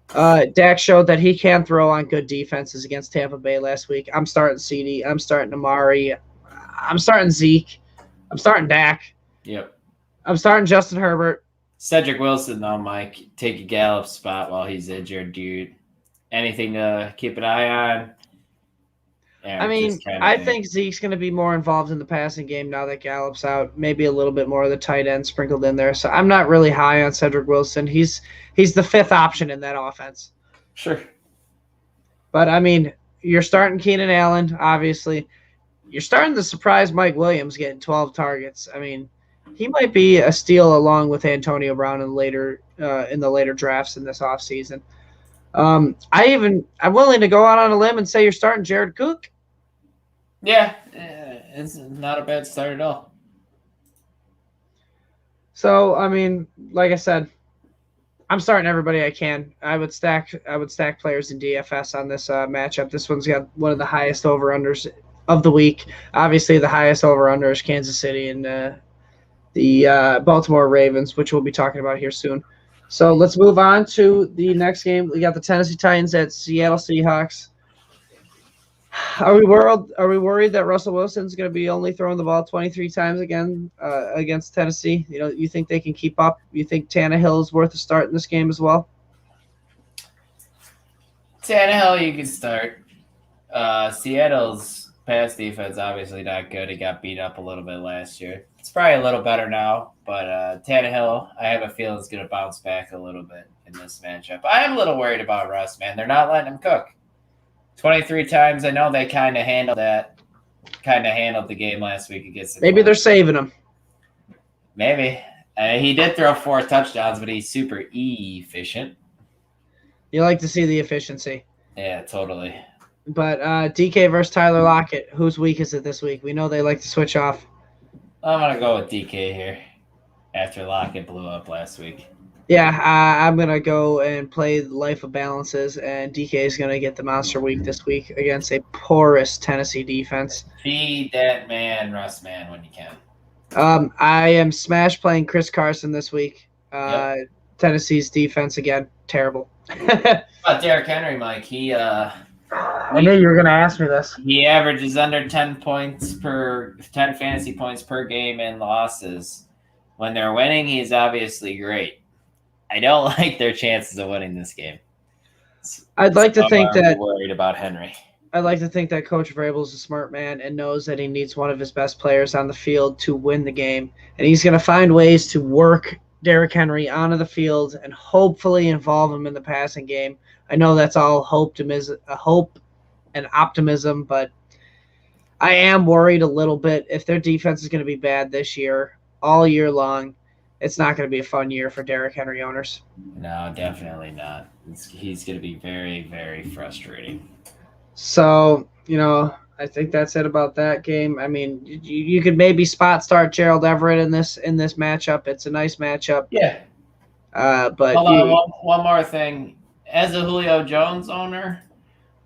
Dak showed that he can throw on good defenses against Tampa Bay last week. I'm starting CD. I'm starting Amari. I'm starting Zeke. I'm starting Dak. Yep. I'm starting Justin Herbert. Cedric Wilson, though, Mike, take a Gallup spot while he's injured, dude. Anything to keep an eye on? I mean, I think Zeke's going to be more involved in the passing game now that Gallup's out. Maybe a little bit more of the tight end sprinkled in there. So I'm not really high on Cedric Wilson. He's the 5th option in that offense. Sure. But, I mean, you're starting Keenan Allen, obviously. You're starting to surprise Mike Williams getting 12 targets. I mean, he might be a steal along with Antonio Brown in the later drafts in this offseason. I'm willing to go out on a limb and say you're starting Jared Cook. Yeah, it's not a bad start at all. So, I mean, like I said, I'm starting everybody I can. I would stack players in DFS on this matchup. This one's got one of the highest over-unders of the week. Obviously, the highest over-under is Kansas City and the Baltimore Ravens, which we'll be talking about here soon. So let's move on to the next game. We got the Tennessee Titans at Seattle Seahawks. Are we worried? Are we worried that Russell Wilson's going to be only throwing the ball 23 times again against Tennessee? You think they can keep up? You think Tannehill is worth a start in this game as well? Tannehill, you can start. Seattle's pass defense obviously not good. He got beat up a little bit last year. It's probably a little better now, but Tannehill, I have a feeling is going to bounce back a little bit in this matchup. I am a little worried about Russ, man. They're not letting him cook. 23 times. I know they kind of handled the game last week against the Maybe Colts. they're saving him. Maybe. He did throw 4 touchdowns, but he's super efficient. You like to see the efficiency. Yeah, totally. But DK versus Tyler Lockett, whose week is it this week? We know they like to switch off. I'm going to go with DK here after Lockett blew up last week. Yeah, I'm going to go and play the life of balances, and DK is going to get the monster week this week against a porous Tennessee defense. Feed that man, Russ, man, when you can. I am smash playing Chris Carson this week. Yep. Tennessee's defense, again, terrible. But Derrick Henry, Mike, I knew you were going to ask me this. he averages under 10 fantasy points per game in losses. When they're winning, he's obviously great. I don't like their chances of winning this game. I'd like to think that I'm worried about Henry. I'd like to think that Coach Vrabel is a smart man and knows that he needs one of his best players on the field to win the game, and he's going to find ways to work Derrick Henry onto the field and hopefully involve him in the passing game. I know that's all hope and optimism, but I am worried a little bit if their defense is going to be bad this year, all year long. It's not going to be a fun year for Derrick Henry owners. No, definitely not. He's going to be very, very frustrating. So, I think that's it about that game. I mean, you could maybe spot start Gerald Everett in this matchup. It's a nice matchup. Yeah. But hold on, one more thing. As a Julio Jones owner,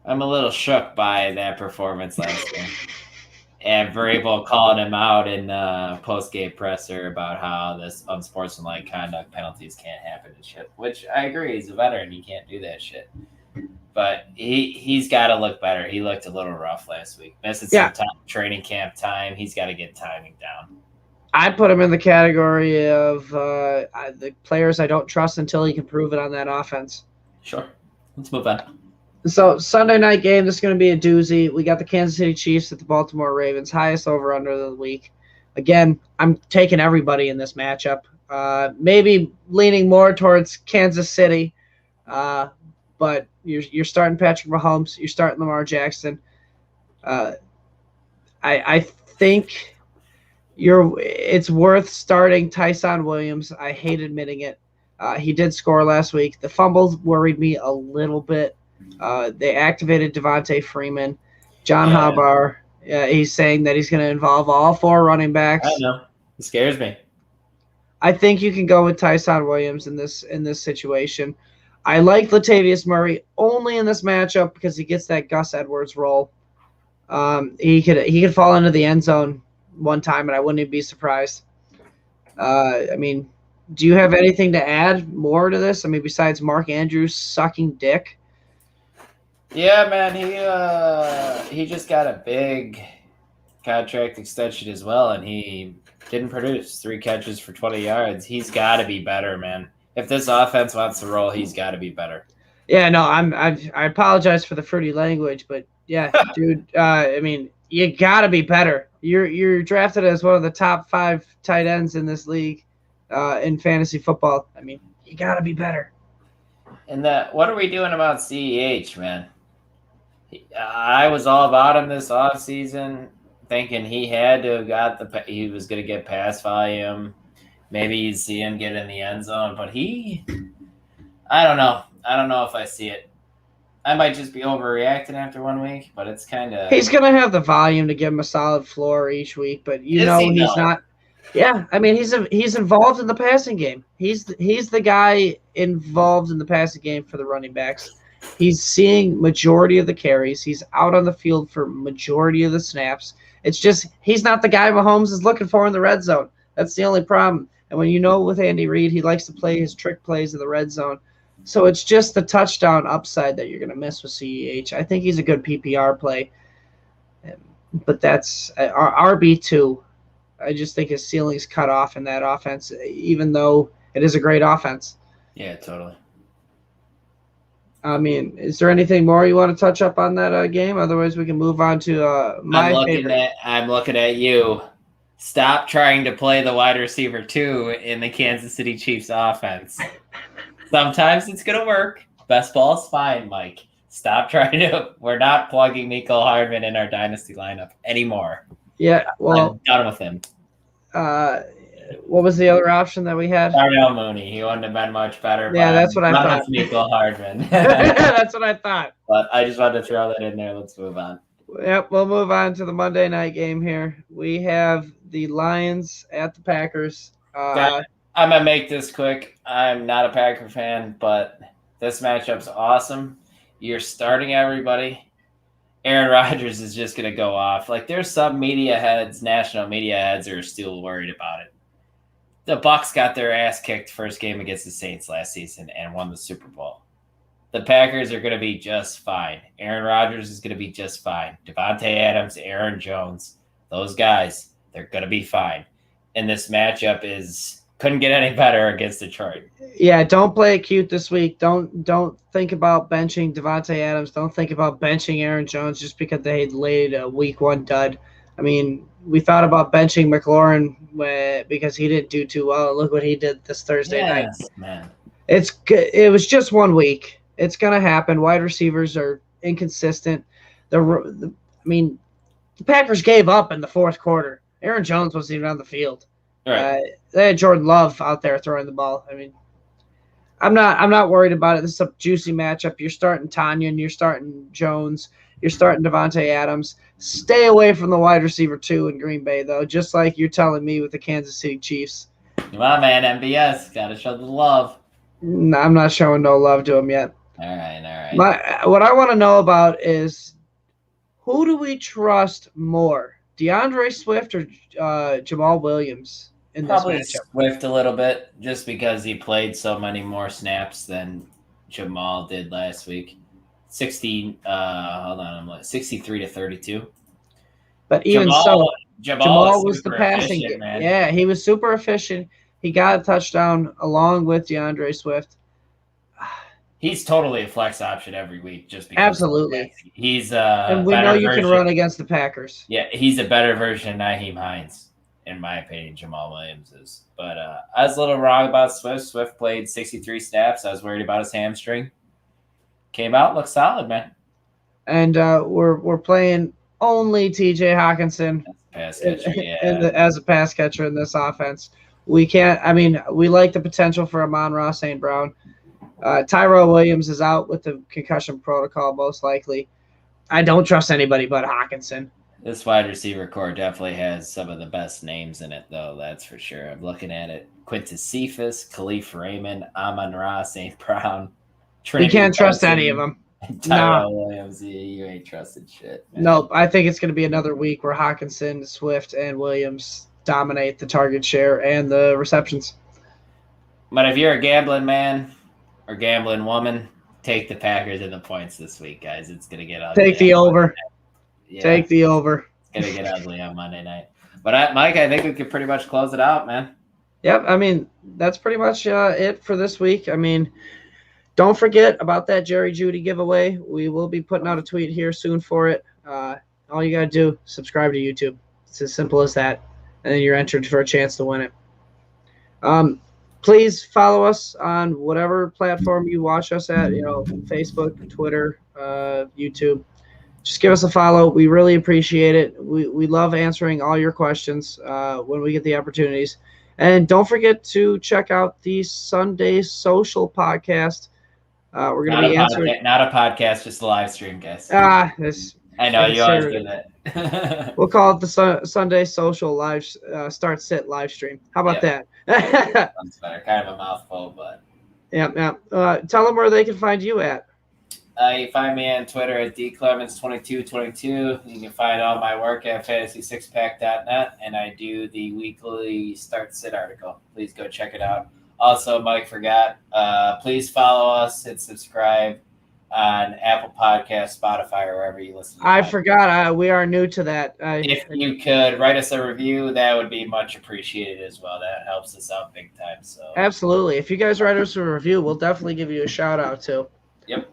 I'm a little shook by that performance last game. And Vrabel calling him out in post-game presser about how this unsportsmanlike conduct penalties can't happen and shit. Which I agree, he's a veteran, he can't do that shit. But he's got to look better. He looked a little rough last week. Missing some training camp time. He's got to get timing down. I put him in the category of the players I don't trust until he can prove it on that offense. Sure. Let's move on. So Sunday night game, this is going to be a doozy. We got the Kansas City Chiefs at the Baltimore Ravens, highest over-under of the week. Again, I'm taking everybody in this matchup. Maybe leaning more towards Kansas City, but you're starting Patrick Mahomes. You're starting Lamar Jackson. I think it's worth starting Tyson Williams. I hate admitting it. He did score last week. The fumbles worried me a little bit. They activated Devontae Freeman. John Harbaugh, he's saying that he's going to involve all 4 running backs. I know. It scares me. I think you can go with Tyson Williams in this situation. I like Latavius Murray only in this matchup because he gets that Gus Edwards role. He could fall into the end zone one time, and I wouldn't even be surprised. I mean, do you have anything to add more to this? I mean, besides Mark Andrews sucking dick? Yeah, man, he just got a big contract extension as well, and he didn't produce 3 catches for 20 yards. He's got to be better, man. If this offense wants to roll, he's got to be better. Yeah, no, I apologize for the fruity language, but yeah, dude. I mean, you got to be better. You're drafted as one of the top 5 tight ends in this league in fantasy football. I mean, you got to be better. And what are we doing about CEH, man? I was all about him this offseason, thinking he had to have he was going to get pass volume. Maybe you'd see him get in the end zone, but I don't know. I don't know if I see it. I might just be overreacting after 1 week, but it's kind of. He's going to have the volume to give him a solid floor each week, but he's not. Yeah, I mean, he's involved in the passing game. He's the guy involved in the passing game for the running backs. He's seeing majority of the carries. He's out on the field for majority of the snaps. It's just he's not the guy Mahomes is looking for in the red zone. That's the only problem. And when with Andy Reid, he likes to play his trick plays in the red zone. So it's just the touchdown upside that you're going to miss with CEH. I think he's a good PPR play. but that's our RB2. I just think his ceiling's cut off in that offense, even though it is a great offense. Yeah, totally. I mean, is there anything more you want to touch up on that game? Otherwise, we can move on to my favorite. I'm looking at you. Stop trying to play the wide receiver 2 in the Kansas City Chiefs offense. Sometimes it's going to work. Best ball's fine, Mike. Stop trying to. We're not plugging Mecole Hardman in our dynasty lineup anymore. Yeah, well, I'm done with him. What was the other option that we had? Darnell Mooney. He wouldn't have been much better. Yeah, that's what I thought. Mecole Hardman. That's what I thought. But I just wanted to throw that in there. Let's move on. Yep, we'll move on to the Monday night game here. We have the Lions at the Packers. I'm going to make this quick. I'm not a Packer fan, but this matchup's awesome. You're starting everybody. Aaron Rodgers is just going to go off. Like, there's some media heads, national media heads, who are still worried about it. The Bucs got their ass kicked first game against the Saints last season and won the Super Bowl. The Packers are going to be just fine. Aaron Rodgers is going to be just fine. Devontae Adams, Aaron Jones, those guys, they're going to be fine. And this matchup couldn't get any better against Detroit. Yeah, don't play it cute this week. Don't think about benching Devontae Adams. Don't think about benching Aaron Jones just because they laid a week 1 dud. I mean, we thought about benching Mclaren because he didn't do too well. Look what he did this Thursday night. Man. It was just 1 week. It's going to happen. Wide receivers are inconsistent. The Packers gave up in the fourth quarter. Aaron Jones wasn't even on the field. Right. They had Jordan Love out there throwing the ball. I mean, I'm not worried about it. This is a juicy matchup. You're starting Tanyan, you're starting Jones, you're starting Devontae Adams. Stay away from the wide receiver 2 in Green Bay, though, just like you're telling me with the Kansas City Chiefs. Come on, man, MBS. Got to show the love. No, I'm not showing no love to him yet. All right. What I want to know about is, who do we trust more, DeAndre Swift or Jamal Williams? Probably Swift a little bit, just because he played so many more snaps than Jamal did last week. 63 to 32. But even Jamal was the passing game. Man. Yeah, he was super efficient. He got a touchdown along with DeAndre Swift. He's totally a flex option every week, just because. Absolutely. He's and we know you can run against the Packers. Yeah, he's a better version of Nyheim Hines. In my opinion, Jamal Williams is. But I was a little wrong about Swift. Swift played 63 snaps. I was worried about his hamstring. Came out, looked solid, man. And we're playing only TJ Hawkinson pass catcher, as a pass catcher in this offense. We can't. I mean, we like the potential for Amon-Ra St. Brown. Tyrell Williams is out with the concussion protocol, most likely. I don't trust anybody but Hawkinson. This wide receiver core definitely has some of the best names in it, though. That's for sure. I'm looking at it. Quintus Cephas, Khalif Raymond, Amon-Ra St. Brown. You can't trust any of them. Tyrell Williams, you ain't trusted shit. Man. No, I think it's going to be another week where Hawkinson, Swift, and Williams dominate the target share and the receptions. But if you're a gambling man or gambling woman, take the Packers and the points this week, guys. It's going to get ugly. Take the over. Yeah. Take the over. It's going to get ugly on Monday night. But, Mike, I think we could pretty much close it out, man. Yep. I mean, that's pretty much it for this week. I mean, don't forget about that Jerry Jeudy giveaway. We will be putting out a tweet here soon for it. All you got to do, subscribe to YouTube. It's as simple as that. And then you're entered for a chance to win it. Please follow us on whatever platform you watch us at, Facebook, Twitter, YouTube. Just give us a follow. We really appreciate it. We love answering all your questions when we get the opportunities. And don't forget to check out the Sunday Social podcast. We're going to be answering. Not a podcast, just a live stream, guys. I know you always do that. We'll call it the Sunday Social live start sit live stream. How about that? Sounds better. Kind of a mouthful, but. Yeah. Tell them where they can find you at. You can find me on Twitter at dclemens2222. You can find all my work at fantasy6pack.net, and I do the weekly start sit article. Please go check it out. Also, Mike forgot. Please follow us, hit subscribe on Apple Podcasts, Spotify, or wherever you listen to I podcasts. forgot. We are new to that. If you could write us a review, that would be much appreciated as well. That helps us out big time. So absolutely. If you guys write us a review, we'll definitely give you a shout out too. Yep.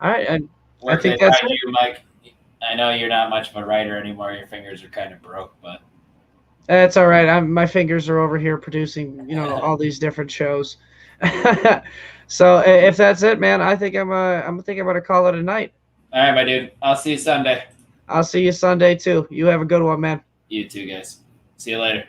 All right. Where I think can they that's find you, Mike? I know you're not much of a writer anymore. Your fingers are kind of broke, but That's all right. My fingers are over here producing, all these different shows. So if that's it, man, I think I'm gonna call it a night. all right, my dude. I'll see you Sunday. I'll see you Sunday too. You have a good one, man. You too, guys. See you later.